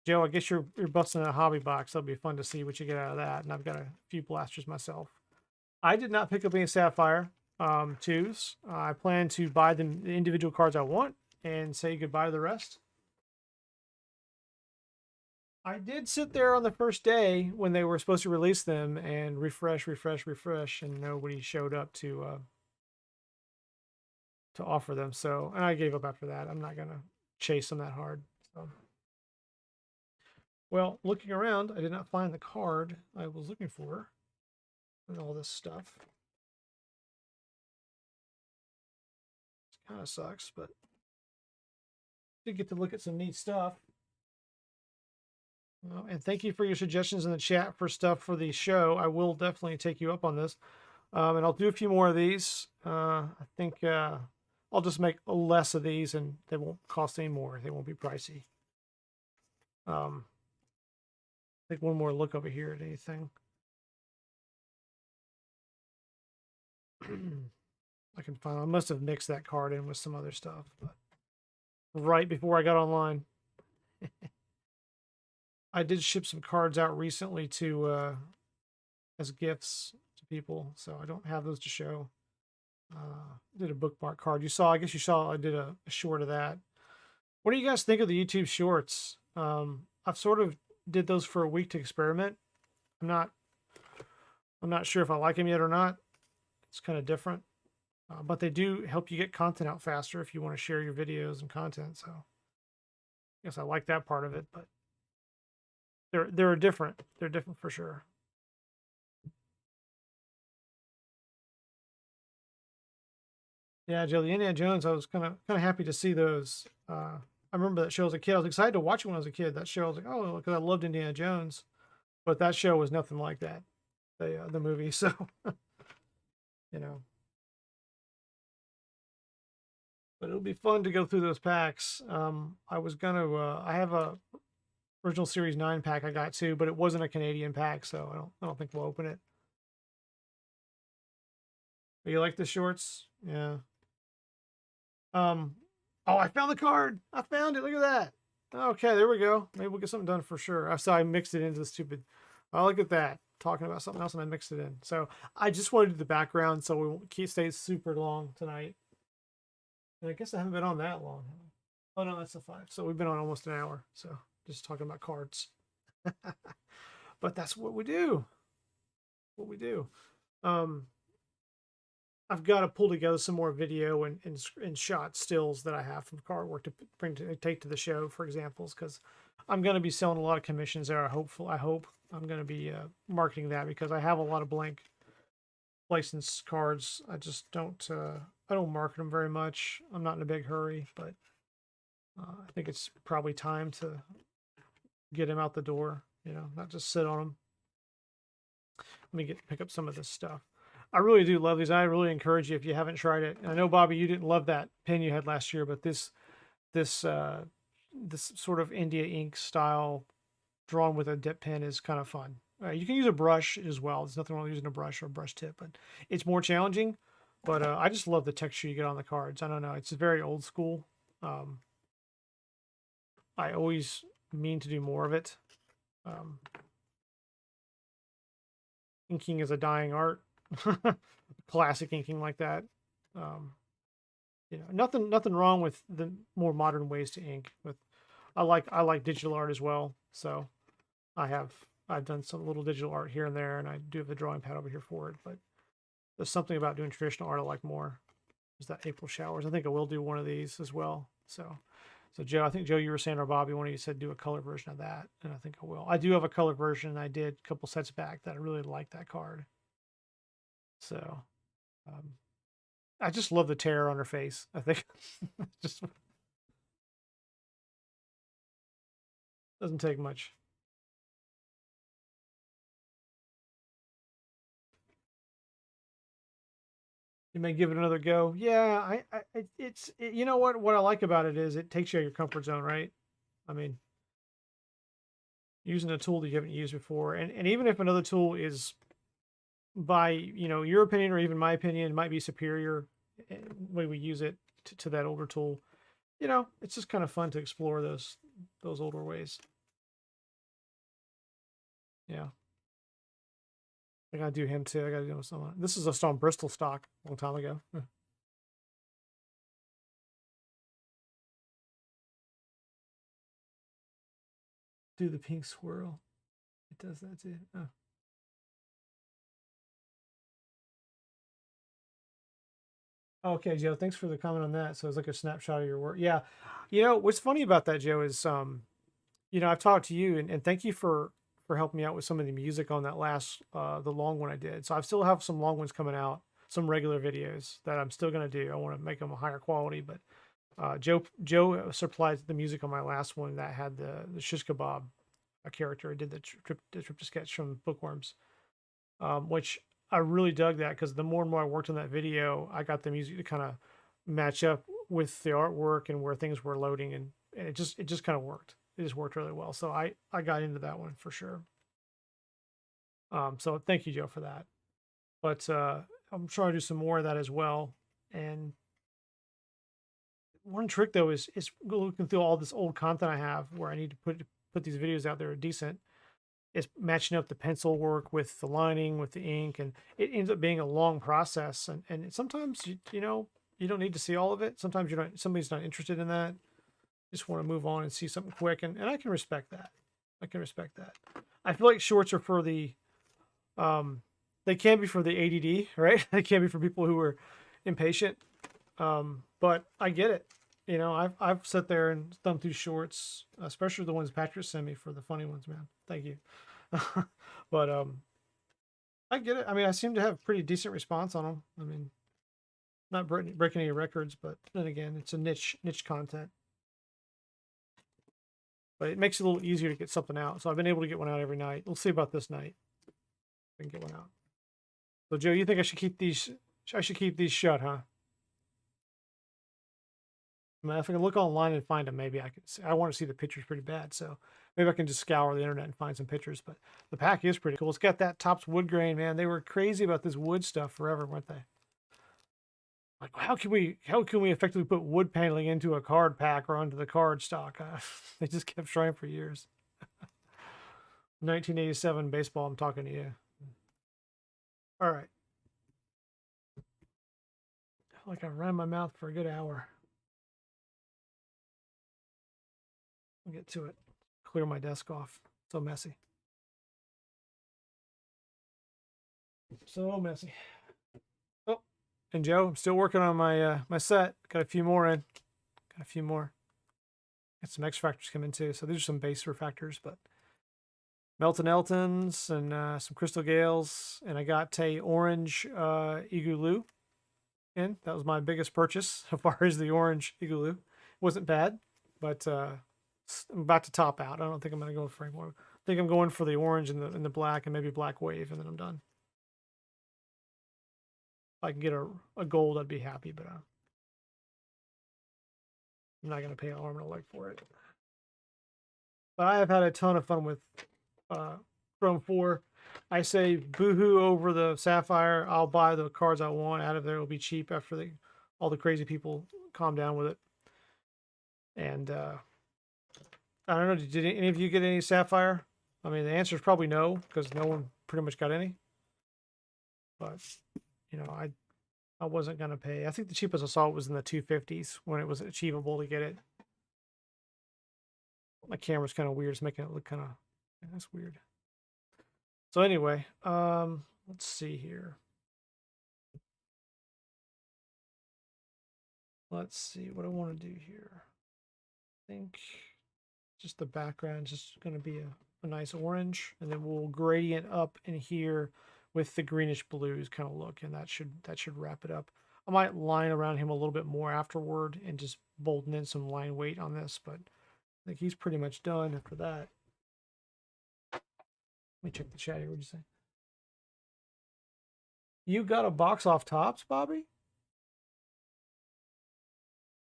Joe, I guess you're busting a hobby box. That'll be fun to see what you get out of that. And I've got a few blasters myself. I did not pick up any Sapphire 2s. I plan to buy the individual cards I want and say goodbye to the rest. I did sit there on the first day when they were supposed to release them and refresh, and nobody showed up to offer them. So, and I gave up after that. I'm not gonna chase them that hard. So, well, looking around, I did not find the card I was looking for and all this stuff. It kind of sucks, but did get to look at some neat stuff. And thank you for your suggestions in the chat for stuff for the show. I will definitely take you up on this. And I'll do a few more of these. I think I'll just make less of these and they won't cost any more. They won't be pricey. Take one more look over here at anything. I can find, I must have mixed that card in with some other stuff, but right before I got online. I did ship some cards out recently to as gifts to people, so I don't have those to show. Did a bookmark card. I guess you saw I did a short of that. What do you guys think of the YouTube shorts? I've sort of did those for a week to experiment. I'm not sure if I like them yet or not. It's kind of different, but they do help you get content out faster if you want to share your videos and content. So I guess I like that part of it, but they're different. They're different for sure. Yeah, Joe, the Indiana Jones, I was kind of happy to see those. I remember that show as a kid. I was excited to watch it when I was a kid. That show, I was like, oh, because I loved Indiana Jones, but that show was nothing like that. The movie, so you know. But it'll be fun to go through those packs. I was gonna. I have a original Series 9 pack I got too, but it wasn't a Canadian pack, so I don't think we'll open it. But you like the shorts? Yeah. Oh, I found the card. I found it. Look at that. Okay, there we go. Maybe we'll get something done for sure. I saw I mixed it into the stupid. Oh, look at that. Talking about something else and I mixed it in. So I just wanted to do the background so we won't stay super long tonight. And I guess I haven't been on that long. Oh no, that's a 5. So we've been on almost an hour. So just talking about cards. But that's what we do. I've got to pull together some more video and shot stills that I have from card work to take to the show for examples, because I'm going to be selling a lot of commissions there. I hope I'm going to be marketing that, because I have a lot of blank license cards. I just don't I don't market them very much. I'm not in a big hurry, but I think it's probably time to get them out the door, not just sit on them. Let me pick up some of this stuff. I really do love these. I really encourage you, if you haven't tried it. I know, Bobby, you didn't love that pen you had last year, but this sort of India ink style drawn with a dip pen is kind of fun. You can use a brush as well. There's nothing wrong with using a brush or a brush tip, but it's more challenging. But I just love the texture you get on the cards. I don't know. It's very old school. I always mean to do more of it. Inking is a dying art. Classic inking like that. nothing wrong with the more modern ways to ink. With I like digital art as well, so I've done some little digital art here and there, and I do have the drawing pad over here for it. But there's something about doing traditional art I like more. Is that April showers? I think I will do one of these as well. So Joe, I think Joe, you were saying, or Bobby, one of you said do a color version of that, and I think I will. I do have a color version. I did a couple sets back that I really like that card. So I just love the terror on her face. I think just doesn't take much. You may give it another go. Yeah, you know what I like about it is it takes you out of your comfort zone, right? I mean, using a tool that you haven't used before, and even if another tool is by your opinion or even my opinion might be superior the way we use it to that older tool, it's just kind of fun to explore those older ways. Yeah. I gotta do him too. I gotta do someone. This is a Stone Bristol stock a long time ago. Do the pink swirl. It does that too. Oh. Okay, Joe. Thanks for the comment on that. So it's like a snapshot of your work. Yeah. What's funny about that, Joe, is I've talked to you and thank you for helping me out with some of the music on that last the long one I did. So I still have some long ones coming out, some regular videos that I'm still gonna do. I want to make them a higher quality, but Joe supplied the music on my last one that had the shish kebab a character. I did the trip to sketch from Bookworms, which I really dug that because the more and more I worked on that video, I got the music to kind of match up with the artwork and where things were loading, and it just kind of worked. It just worked really well. So I got into that one for sure. So thank you, Joe, for that. But I'm trying to do some more of that as well. And one trick though is looking through all this old content I have where I need to put these videos out there decent. Is matching up the pencil work with the lining, with the ink, and it ends up being a long process. And sometimes you don't need to see all of it. Sometimes somebody's not interested in that. Just want to move on and see something quick, and I can respect that. I can respect that. I feel like shorts are for the they can be for the ADD, right? They can be for people who are impatient. But I get it. I've sat there and thumbed through shorts, especially the ones Patrick sent me for the funny ones, man. Thank you. But I get it. I mean, I seem to have pretty decent response on them. I mean, not breaking any records, but then again, it's a niche content. But it makes it a little easier to get something out. So I've been able to get one out every night. We'll see about this night. I can get one out. So Joe, you think I should keep these? I should keep these shut, huh? I mean, if I can look online and find them, maybe I can. I want to see the pictures pretty bad, so maybe I can just scour the internet and find some pictures. But the pack is pretty cool. It's got that Topps wood grain, man. They were crazy about this wood stuff forever, weren't they? Like, how can we effectively put wood paneling into a card pack or onto the card stock? They just kept trying for years. 1987 baseball. I'm talking to you. All right. I feel like I ran my mouth for a good hour. I'll get to it. Clear my desk off. So messy. So messy. Oh, and Joe, I'm still working on my my set. Got a few more in. Got a few more. Got some X factors coming too. So these are some base refactors, but Melton Eltons and some Crystal Gales, and I got a orange Igulu in. That was my biggest purchase so far as the orange Igulu. Wasn't bad, but I'm about to top out. I don't think I'm going to go for any more. I think I'm going for the orange and the black and maybe black wave, and then I'm done. If I can get a gold, I'd be happy, but I'm not going to pay an arm and a leg for it. But I have had a ton of fun with Chrome 4. I say boohoo over the Sapphire. I'll buy the cards I want out of there. It'll be cheap after all the crazy people calm down with it. And I don't know, did any of you get any Sapphire? I mean, the answer is probably no, because no one pretty much got any. But, I wasn't gonna pay. I think the cheapest I saw was in the 250s when it was achievable to get it. My camera's kind of weird. It's making it look kind of, that's weird. So anyway, let's see here. Let's see what I want to do here. I think just the background is just going to be a nice orange, and then we'll gradient up in here with the greenish blues kind of look, and that should wrap it up. I might line around him a little bit more afterward and just bolden in some line weight on this, but I think he's pretty much done after that. Let me check the chat here. What'd you say? You got a box off Tops, Bobby?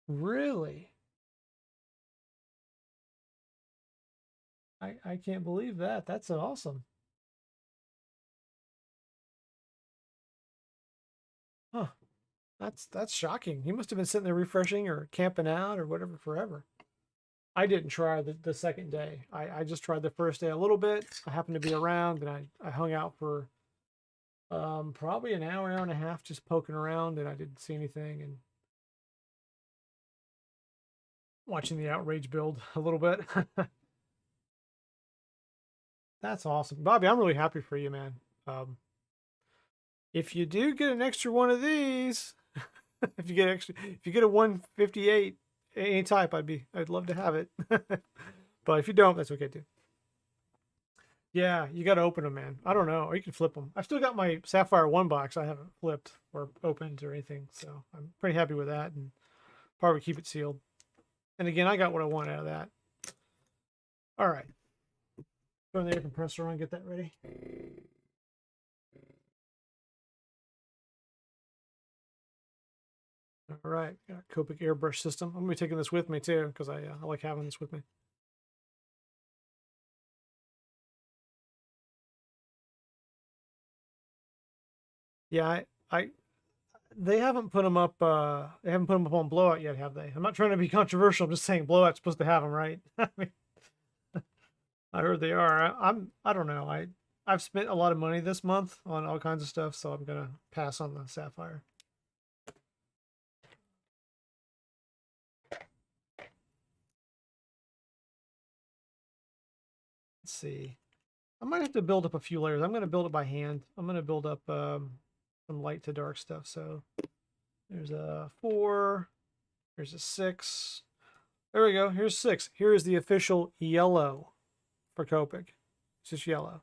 Really? I can't believe that. That's awesome. Huh. That's shocking. He must have been sitting there refreshing or camping out or whatever forever. I didn't try the second day. I just tried the first day a little bit. I happened to be around, and I hung out for probably an hour and a half just poking around, and I didn't see anything and watching the outrage build a little bit. That's awesome. Bobby, I'm really happy for you, man. If you do get an extra one of these, if you get a 158 any type, I'd love to have it. But if you don't, that's okay too. Yeah, you got to open them, man. I don't know, or you can flip them. I've still got my Sapphire 1 box. I haven't flipped or opened or anything, so I'm pretty happy with that, and probably keep it sealed. And again, I got what I want out of that. All right, turn the air compressor on, get that ready. All right, got Copic airbrush system. I'm gonna be taking this with me too because I like having this with me. Yeah, they haven't put them up. They haven't put them up on Blowout yet, have they? I'm not trying to be controversial. I'm just saying Blowout's supposed to have them, right? I mean, I heard they are. I don't know. I've spent a lot of money this month on all kinds of stuff, so I'm gonna pass on the Sapphire. Let's see. I might have to build up a few layers. I'm gonna build it by hand. I'm gonna build up some light to dark stuff. So there's a 4. There's a 6. There we go. Here's 6. Here is the official yellow for Copic. It's just yellow.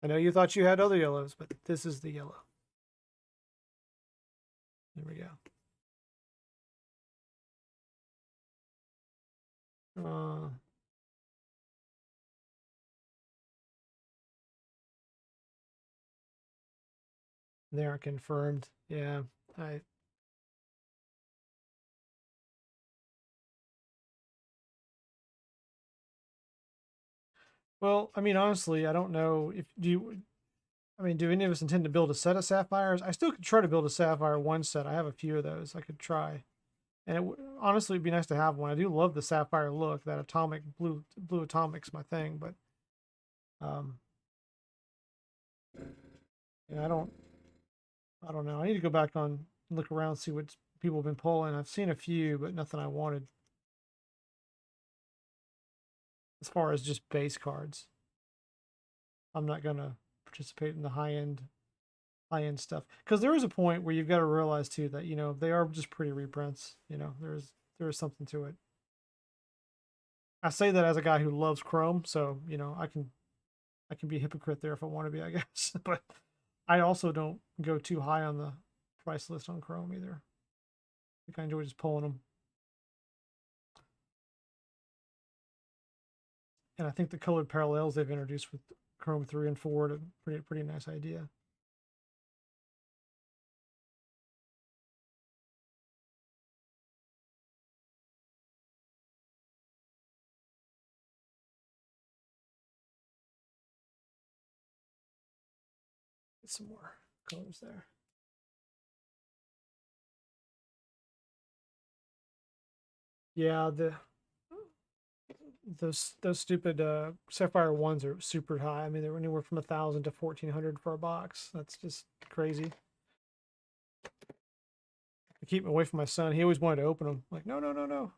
I know you thought you had other yellows, but this is the yellow. There we go. They aren't confirmed. Yeah, well, I mean, honestly, I don't know if I mean, do any of us intend to build a set of sapphires? I still could try to build a Sapphire 1 set. I have a few of those I could try. And honestly, it'd be nice to have one. I do love the sapphire look. That atomic blue atomic's my thing, but yeah, I don't know. I need to go back on and look around, see what people have been pulling. I've seen a few, but nothing I wanted as far as just base cards. I'm not gonna participate in the high end stuff because there is a point where you've got to realize too that they are just pretty reprints. There is something to it. I say that as a guy who loves Chrome, so I can be a hypocrite there if I want to be, I guess. But I also don't go too high on the price list on Chrome either. I think I enjoy just pulling them. And I think the colored parallels they've introduced with Chrome 3 and 4 are pretty nice idea. Get some more colors there. Yeah, those stupid Sapphire 1s are super high. I mean, they're anywhere from 1,000 to 1,400 for a box. That's just crazy. keep him away from my son. He always wanted to open them. Like, no, no, no, no.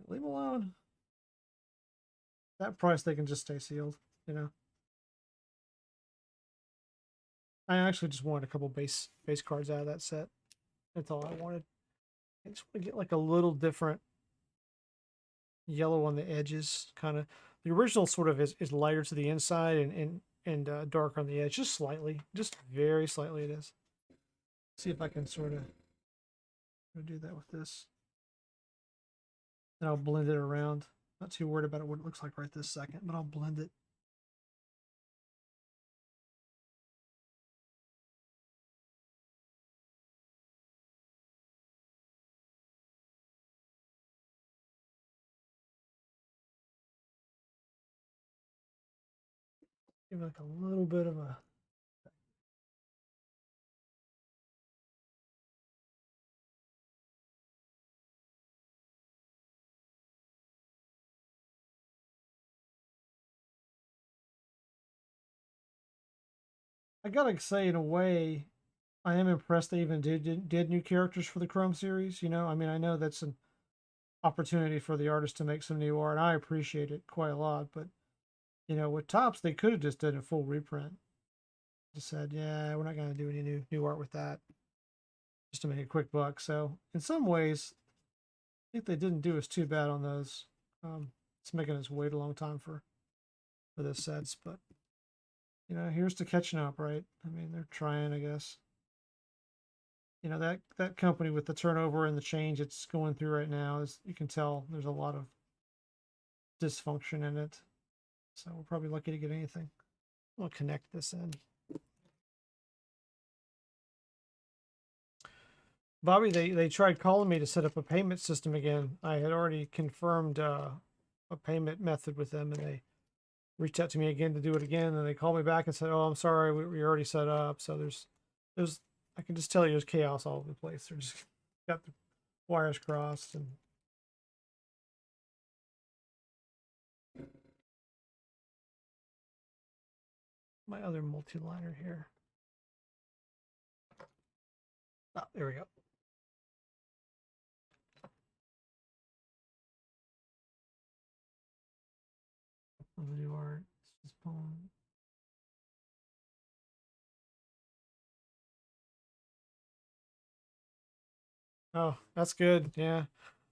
Leave him alone. That price, they can just stay sealed, you know. I actually just wanted a couple base cards out of that set. That's all I wanted. I just want to get like a little different yellow on the edges, kind of. The original sort of is lighter to the inside and darker on the edge, just slightly, just very slightly it is. See if I can sort of do that with this. And I'll blend it around. Not too worried about what it looks like right this second, but I'll blend it. Give it like a little bit of a... I gotta say, in a way, I am impressed they even did new characters for the Chrome series. You know, I mean, I know that's an opportunity for the artist to make some new art. I appreciate it quite a lot, but you know, with Topps, they could have just done a full reprint. Just said, yeah, we're not going to do any new art with that, just to make a quick buck. So in some ways, I think they didn't do us too bad on those. It's making us wait a long time for those sets, but you know, here's to catching up, right? I mean, they're trying, I guess. You know, that company with the turnover and the change it's going through right now, is you can tell there's a lot of dysfunction in it. So we're probably lucky to get anything. I'll connect this in. Bobby, they tried calling me to set up a payment system again. I had already confirmed a payment method with them, and they reached out to me again to do it again. And they called me back and said, "Oh, I'm sorry, we already set up." So there's I can just tell you there's chaos all over the place. They're just got the wires crossed and my other multi-liner here. Oh, there we go. The new art. It's just pulling. Oh, that's good. Yeah.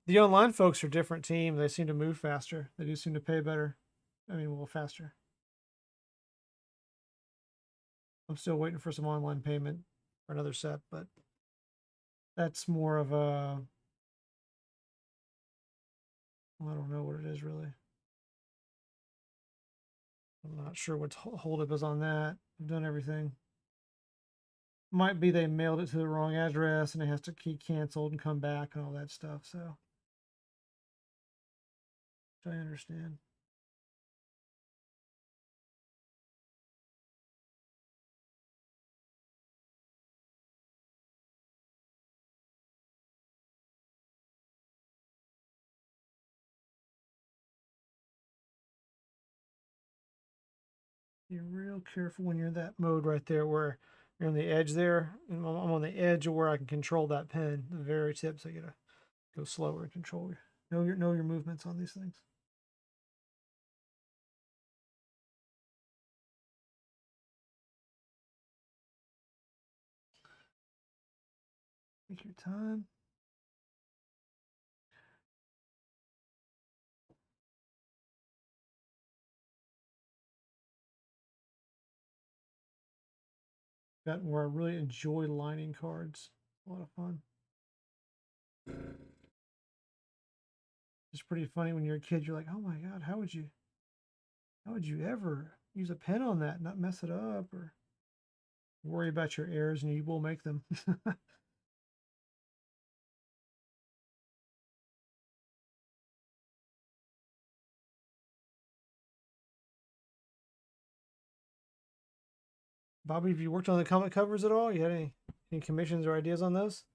The online folks are a different team. They seem to move faster. They do seem to pay better. I mean, well, faster. I'm still waiting for some online payment for another set, but that's more of a, I don't know what it is really. I'm not sure what holdup is on that. I've done everything. Might be they mailed it to the wrong address and it has to keep canceled and come back and all that stuff. So, which I understand. You're real careful when you're in that mode right there where you're on the edge there. And I'm on the edge of where I can control that pen, the very tips. I gotta go slower and control know your movements on these things. Take your time. Gotten where I really enjoy lining cards. A lot of fun. It's pretty funny when you're a kid. You're like, oh my god, how would you ever use a pen on that and not mess it up or worry about your errors, and you will make them. Bobby, have you worked on the comic covers at all? You had any commissions or ideas on those?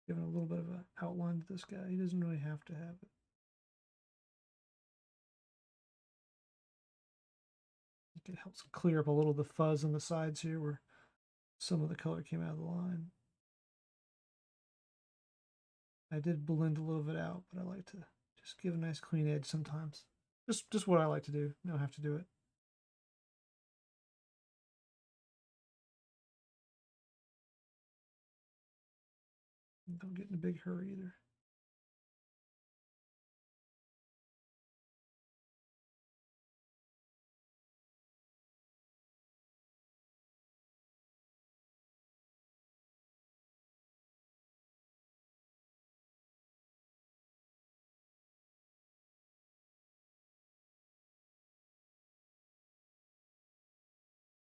Giving a little bit of an outline to this guy. He doesn't really have to have it. It helps clear up a little of the fuzz on the sides here where some of the color came out of the line. I did blend a little bit out, but I like to just give a nice clean edge sometimes. Just what I like to do. You don't have to do it. Don't get in a big hurry either.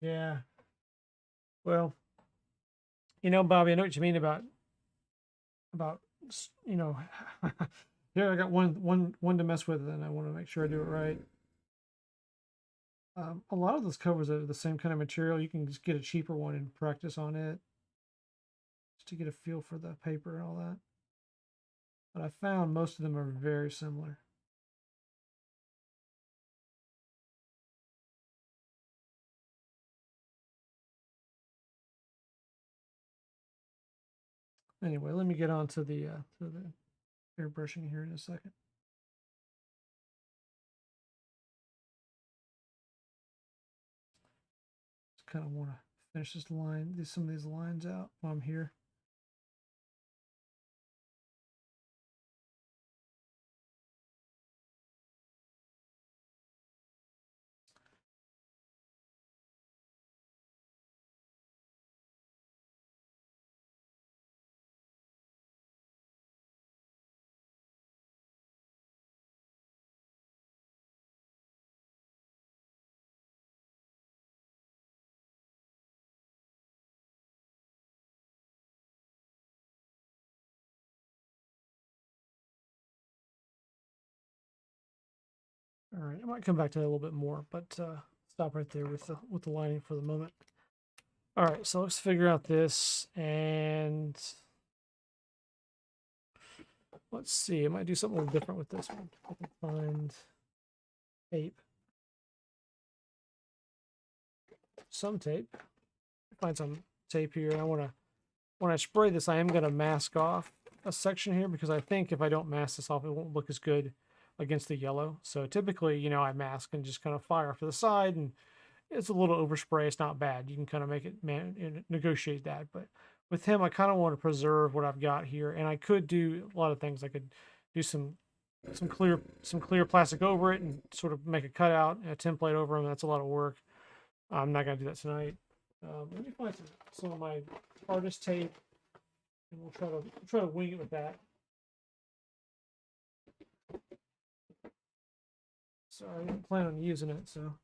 Yeah. Well, you know, Bobby, I know what you mean about you know, here I got one to mess with, and I want to make sure I do it right. A lot of those covers are the same kind of material. You can just get a cheaper one and practice on it, just to get a feel for the paper and all that. But I found most of them are very similar. Anyway, let me get on to the airbrushing here in a second. Just kind of want to finish this line, some of these lines out while I'm here. All right, I might come back to that a little bit more, but stop right there with the lining for the moment. All right, so let's figure out this, and let's see. I might do something a little different with this one. I can find tape, some tape. Find some tape here, and I want to. When I spray this, I am going to mask off a section here because I think if I don't mask this off, it won't look as good against the yellow. So typically, you know, I mask and just kind of fire off to the side, and it's a little overspray. It's not bad. You can kind of make it negotiate that. But with him, I kind of want to preserve what I've got here, and I could do a lot of things. I could do some clear plastic over it and sort of make a cutout and a template over them. That's a lot of work. I'm not going to do that tonight. Let me find some of my artist tape, and we'll try to wing it with that. Sorry, I didn't plan on using it, so let's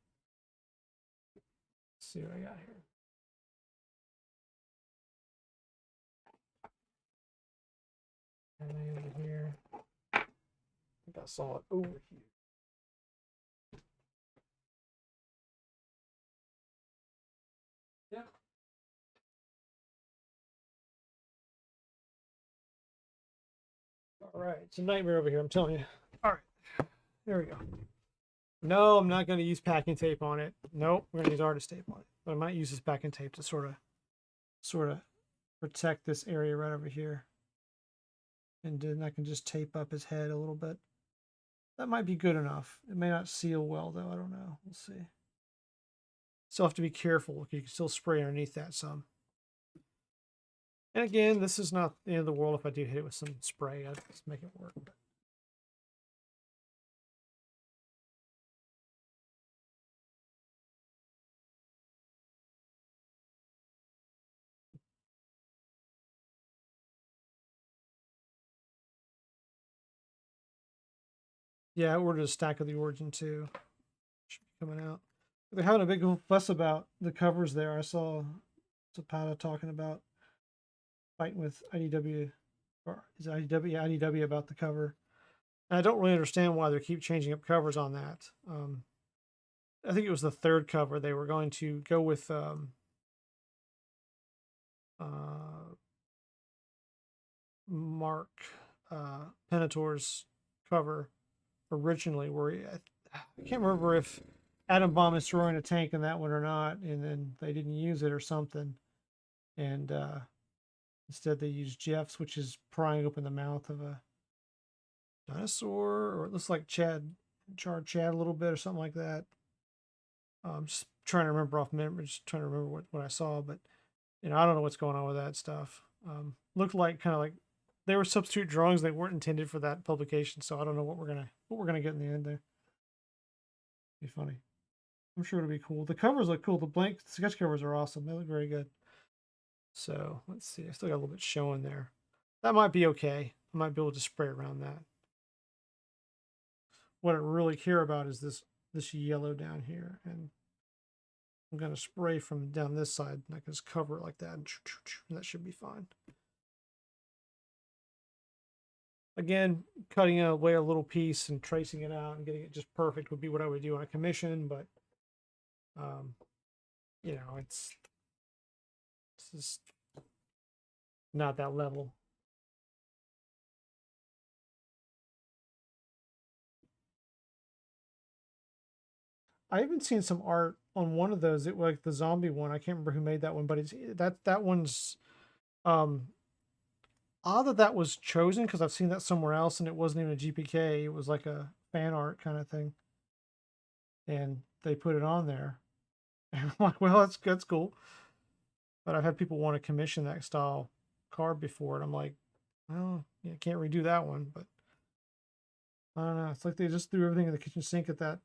see what I got here. And then over here, I think I saw it over here. Yeah. All right, it's a nightmare over here, I'm telling you. All right, there we go. No, I'm not going to use packing tape on it. Nope, we're going to use artist tape on it. But I might use this packing tape to sort of protect this area right over here. And then I can just tape up his head a little bit. That might be good enough. It may not seal well, though. I don't know. We'll see. Still have to be careful. You can still spray underneath that some. And again, this is not the end of the world if I do hit it with some spray. I'll just make it work. But yeah, I ordered a stack of the Origin too. Should be coming out. They're having a big fuss about the covers there. I saw Zapata talking about fighting with IDW, or is it IDW? Yeah, IDW about the cover. And I don't really understand why they keep changing up covers on that. I think it was the third cover. They were going to go with Mark Penator's cover originally, where I can't remember if Adam Bomb is throwing a tank in that one or not, and then they didn't use it or something, and instead they used Jeff's, which is prying open the mouth of a dinosaur, or it looks like charred Chad a little bit or something like that. Just trying to remember off memory, just trying to remember what I saw, but I don't know what's going on with that stuff. Looked like kind of like they were substitute drawings. They weren't intended for that publication, so I don't know what we're gonna get in the end there. Be funny. I'm sure it'll be cool. The covers look cool. The blank sketch covers are awesome. They look very good. So let's see. I still got a little bit showing there. That might be okay. I might be able to spray around that. What I really care about is this yellow down here, and I'm going to spray from down this side, and I can just cover it like that, and that should be fine. Again, cutting away a little piece and tracing it out and getting it just perfect would be what I would do on a commission, but it's just not that level. I even seen some art on one of those. It like the zombie one. I can't remember who made that one, but it's that one's odd that was chosen, because I've seen that somewhere else and it wasn't even a GPK. It was like a fan art kind of thing, and they put it on there. And I'm like, well, that's cool. But I've had people want to commission that style card before, and I'm like, well, I can't redo that one. But I don't know. It's like they just threw everything in the kitchen sink at that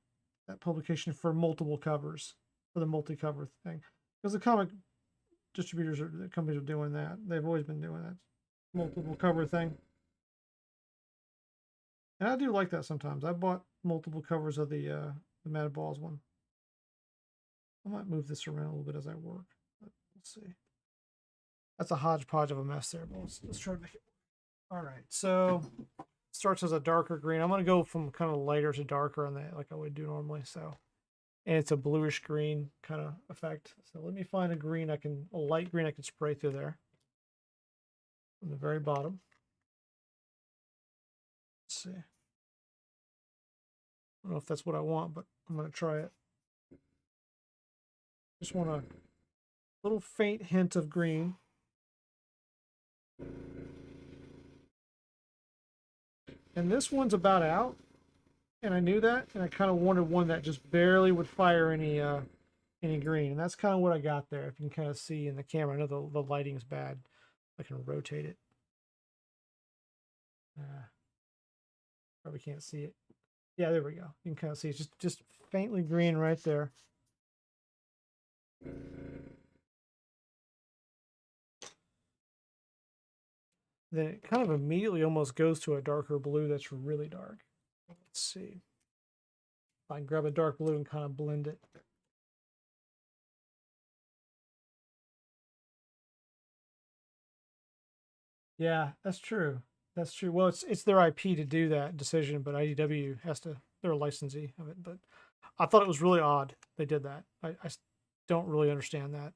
publication for multiple covers, for the multi-cover thing, because the comic distributors the companies are doing that. They've always been doing that multiple cover thing, and I do like that sometimes. I bought multiple covers of the Mad Balls one. I might move this around a little bit as I work, but we'll see. That's a hodgepodge of a mess there, but let's try to make it work. All right, so starts as a darker green. I'm going to go from kind of lighter to darker on that, like I would do normally. So, and it's a bluish green kind of effect. So let me find a green a light green I can spray through there on the very bottom. Let's see. I don't know if that's what I want, but I'm going to try it. Just want a little faint hint of green. And this one's about out, and I knew that, and I kind of wanted one that just barely would fire any green, and that's kind of what I got there. If you can kind of see in the camera, I know the lighting's bad. I can rotate it. Probably can't see it. Yeah, there we go. You can kind of see it's just faintly green right there. Then it kind of immediately almost goes to a darker blue that's really dark. Let's see. If I can grab a dark blue and kind of blend it. Yeah, that's true. That's true. Well, it's their IP to do that decision, but IDW they're a licensee of it. But I thought it was really odd they did that. I don't really understand that.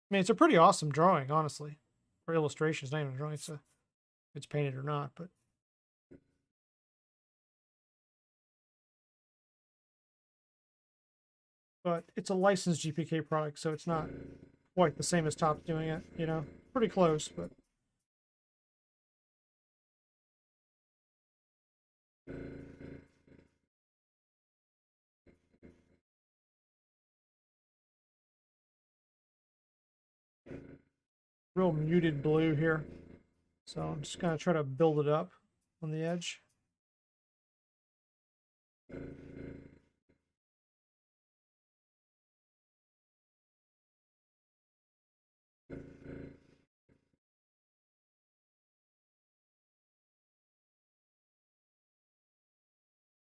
I mean, it's a pretty awesome drawing, honestly. For illustrations, not even a drawing. If it's painted or not, but it's a licensed GPK product, so it's not quite the same as Topps doing it. Pretty close, but real muted blue here. So I'm just gonna try to build it up on the edge.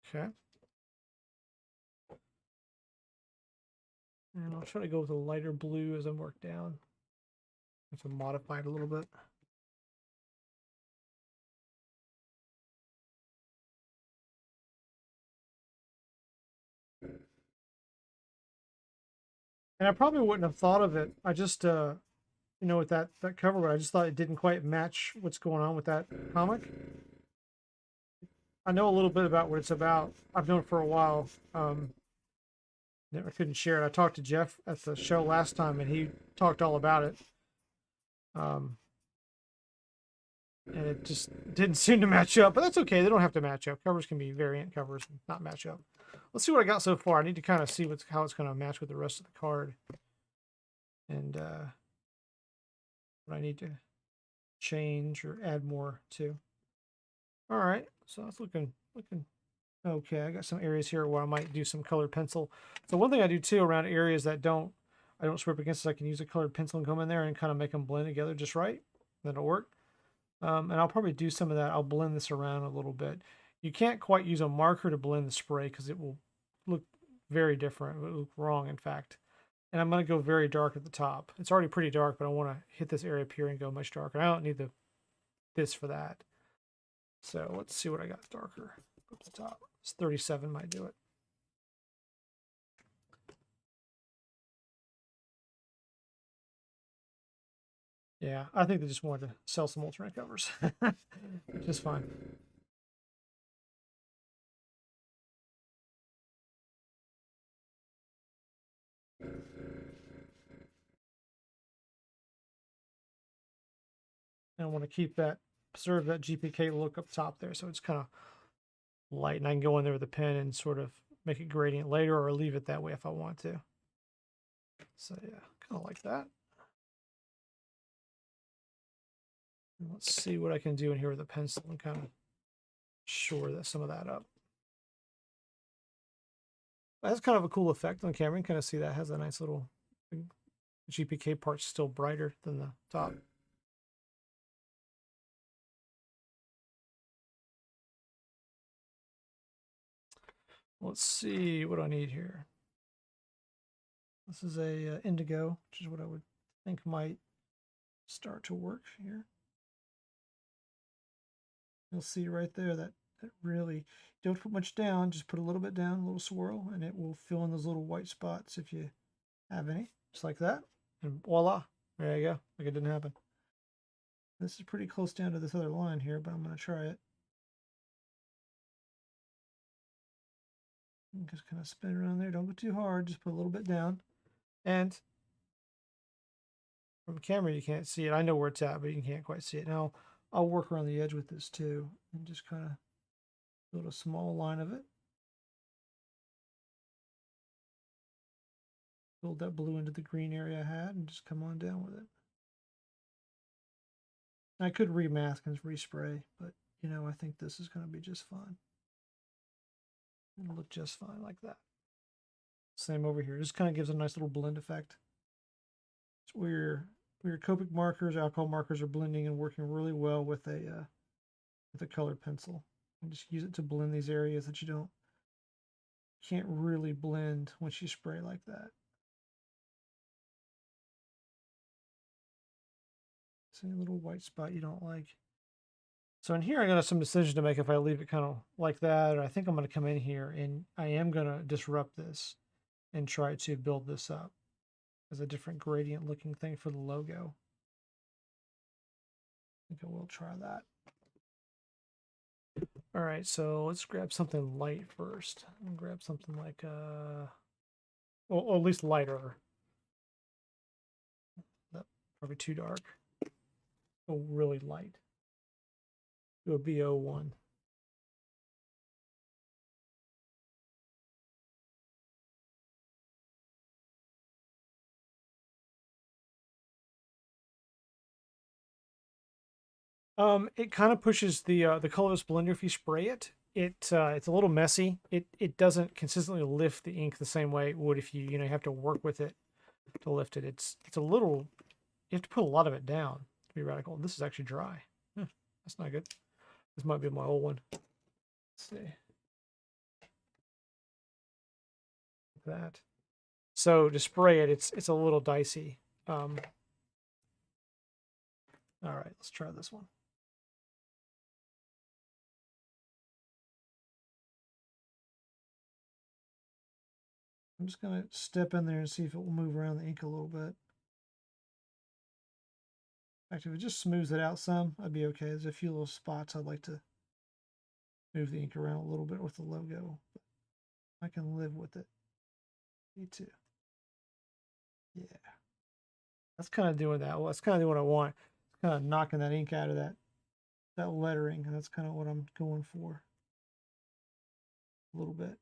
Okay. And I'll try to go with a lighter blue as I work down. Have to modify it a little bit. And I probably wouldn't have thought of it. I just, you know, with that cover, but I just thought it didn't quite match what's going on with that comic. I know a little bit about what it's about. I've known it for a while. Never couldn't share it. I talked to Jeff at the show last time, and he talked all about it. Um, and it just didn't seem to match up, but that's okay. They don't have to match up. Covers can be variant covers and not match up. Let's see what I got so far. I need to kind of see how it's going to match with the rest of the card, and what I need to change or add more to. All right, so that's looking okay. I got some areas here where I might do some colored pencil. So one thing I do too around areas that I don't sweep against is I can use a colored pencil and come in there and kind of make them blend together just right. That'll work. And I'll probably do some of that. I'll blend this around a little bit. You can't quite use a marker to blend the spray because it will look very different. It will look wrong, in fact. And I'm going to go very dark at the top. It's already pretty dark, but I want to hit this area up here and go much darker. I don't need this for that. So let's see what I got darker up the top. It's 37 might do it. Yeah, I think they just wanted to sell some alternate covers. Just fine. And I want to keep that, preserve that GPK look up top there, so it's kind of light, and I can go in there with a pen and sort of make it gradient later, or leave it that way if I want to. So yeah, kind of like that. And let's see what I can do in here with a pencil and kind of shore that some of that up. That's kind of a cool effect on camera. You can kind of see that has a nice little GPK part's still brighter than the top. Let's see what I need here. This is a indigo, which is what I would think might start to work here. You'll see right there that really, don't put much down, just put a little bit down, a little swirl, and it will fill in those little white spots if you have any, just like that. And voila, there you go, like it didn't happen. This is pretty close down to this other line here, but I'm going to try it. And just kind of spin around there. Don't go too hard, just put a little bit down. And from camera, you can't see it. I know where it's at, but you can't quite see it. Now, I'll work around the edge with this too, and just kind of build a small line of it. Build that blue into the green area I had, and just come on down with it. I could remask and respray, but you know, I think this is going to be just fine. It'll look just fine like that. Same over here. Just kind of gives a nice little blend effect. It's where your Copic markers, alcohol markers are blending and working really well with a colored pencil. And just use it to blend these areas that you can't really blend once you spray like that. See a little white spot you don't like. So in here, I got some decisions to make if I leave it kind of like that, or I think I'm going to come in here and I am going to disrupt this and try to build this up as a different gradient looking thing for the logo. I think I will try that. All right, so let's grab something light first. I'm gonna grab something like or at least lighter. That's probably too dark. Oh, really light. Do a BO1. It kind of pushes the colorless blender if you spray it. It's a little messy. It doesn't consistently lift the ink the same way it would if you have to work with it to lift it. It's a little, you have to put a lot of it down to be radical. This is actually dry. That's not good. This might be my old one. Let's see. Like that. So to spray it, it's a little dicey. All right, let's try this one. I'm just going to step in there and see if it will move around the ink a little bit. In fact, if it just smooths it out some, I'd be okay. There's a few little spots I'd like to move the ink around a little bit with the logo. But I can live with it. Me too. Yeah. That's kind of doing that. Well, that's kind of doing what I want. It's kind of knocking that ink out of that lettering, and that's kind of what I'm going for. A little bit.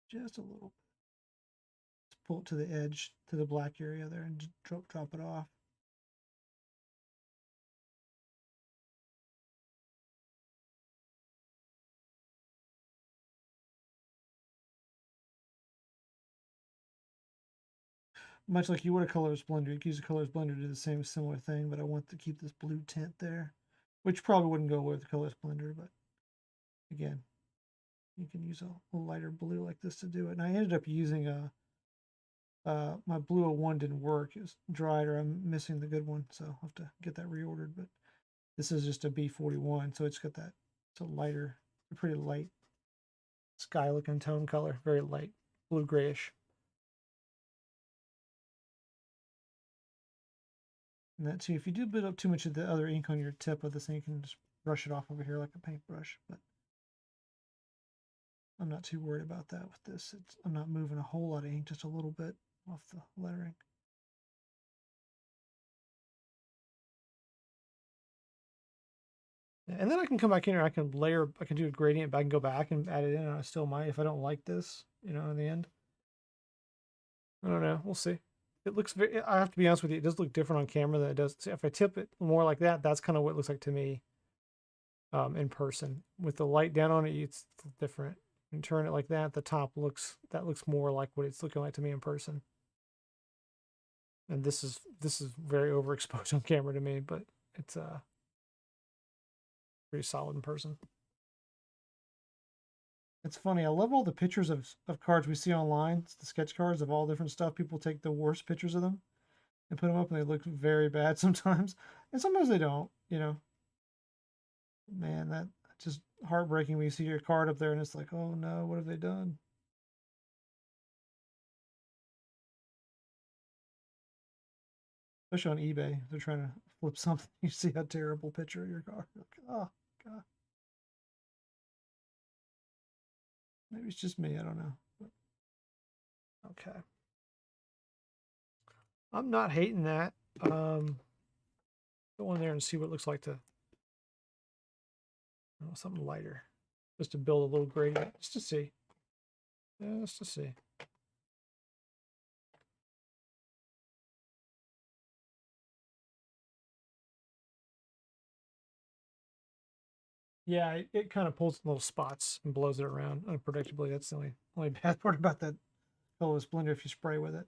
Just a little bit. Let's pull it to the edge, to the black area there, and just drop it off. Much like you would a colors blender, you can use a colors blender to do the same similar thing, but I want to keep this blue tint there, which probably wouldn't go with the colors blender, but again, you can use a lighter blue like this to do it. And I ended up using my blue 01 didn't work. It was dried, or I'm missing the good one, so I'll have to get that reordered. But this is just a B41, so it's got that, it's a lighter, a pretty light sky looking tone color, very light, blue grayish. And that too, if you do build up too much of the other ink on your tip of this thing, you can just brush it off over here like a paintbrush. But I'm not too worried about that with this. I'm not moving a whole lot of ink, just a little bit off the lettering. And then I can come back in here, I can do a gradient, but I can go back and add it in, and I still might if I don't like this, you know, in the end. I don't know, we'll see. It looks very, I have to be honest with you, it does look different on camera than it does. See, if I tip it more like that, that's kind of what it looks like to me in person. With the light down on it, it's different. And turn it like that, the top looks more like what it's looking like to me in person. And this is very overexposed on camera to me, but it's pretty solid in person. It's funny. I love all the pictures of cards we see online. It's the sketch cards of all different stuff. People take the worst pictures of them and put them up, and they look very bad sometimes. And sometimes they don't, you know. Man, that's just heartbreaking when you see your card up there and it's like, oh no, what have they done? Especially on eBay. They're trying to flip something. You see a terrible picture of your card. Like, oh, God. Maybe it's just me. I don't know. But, okay. I'm not hating that. Go in there and see what it looks like to, something lighter. Just to build a little gradient. Just to see. Yeah, just to see. Yeah, it kind of pulls little spots and blows it around unpredictably. That's the only bad part about that colorless blender if you spray with it.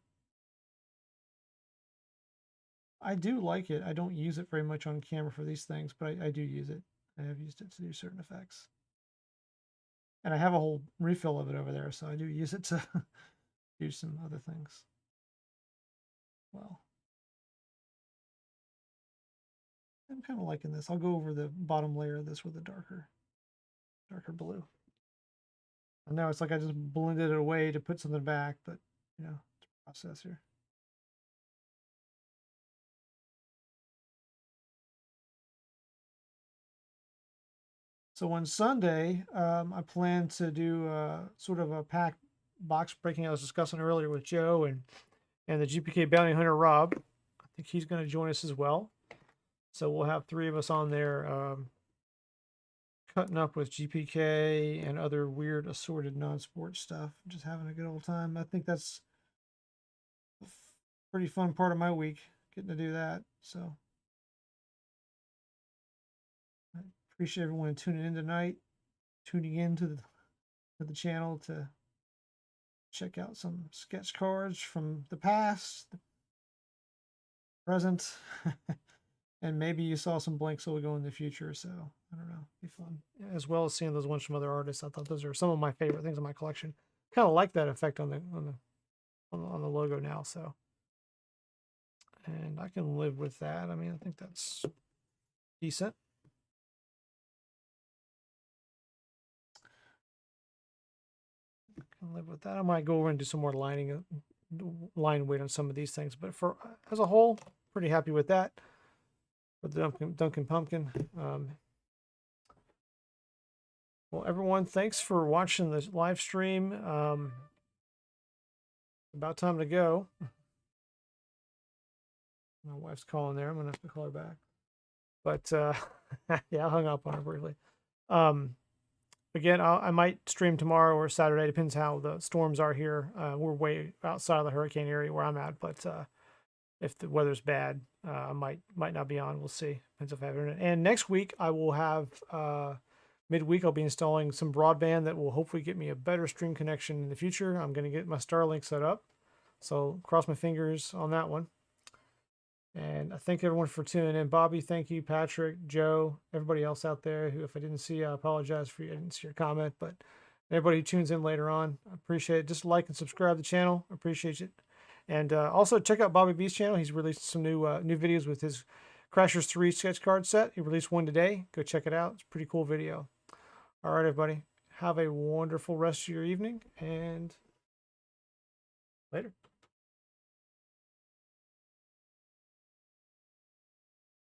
I do like it. I don't use it very much on camera for these things, but I do use it. I have used it to do certain effects. And I have a whole refill of it over there, so I do use it to do some other things. Well, I'm kind of liking this. I'll go over the bottom layer of this with a darker blue. I know it's like I just blended it away to put something back, but you know, it's a process here. So on Sunday, I plan to do sort of a pack box breaking I was discussing earlier with Joe and the GPK Bounty Hunter Rob. I think he's going to join us as well. So we'll have 3 of us on there cutting up with GPK and other weird assorted non-sport stuff. Just having a good old time. I think that's a pretty fun part of my week, getting to do that. So I appreciate everyone tuning in tonight, tuning in to the channel to check out some sketch cards from the past, the present, and maybe you saw some blanks that will go in the future. So I don't know, be fun, as well as seeing those ones from other artists. I thought those are some of my favorite things in my collection. Kind of like that effect on the logo now. So, and I can live with that. I mean, I think that's decent. can live with that. I might go over and do some more line weight on some of these things, but for as a whole, pretty happy with that. With the Duncan Pumpkin. Well, everyone, thanks for watching this live stream. About time to go. My wife's calling there. I'm gonna have to call her back. But yeah, I hung up on her briefly. Again, I might stream tomorrow or Saturday. Depends how the storms are here. We're way outside of the hurricane area where I'm at, but if the weather's bad, I might not be on. We'll see. Depends if I have internet. And next week I will have midweek. I'll be installing some broadband that will hopefully get me a better stream connection in the future. I'm going to get my Starlink set up, so cross my fingers on that one. And I thank everyone for tuning in. Bobby, thank you. Patrick, Joe, everybody else out there who, if I didn't see, I apologize for you. I didn't see your comment, but everybody who tunes in later on, I appreciate it. Just like and subscribe to the channel. I appreciate it. And also check out Bobby B's channel. He's released some new videos with his Crashers 3 sketch card set. He released one today. Go check it out. It's a pretty cool video. All right, everybody. Have a wonderful rest of your evening, and later.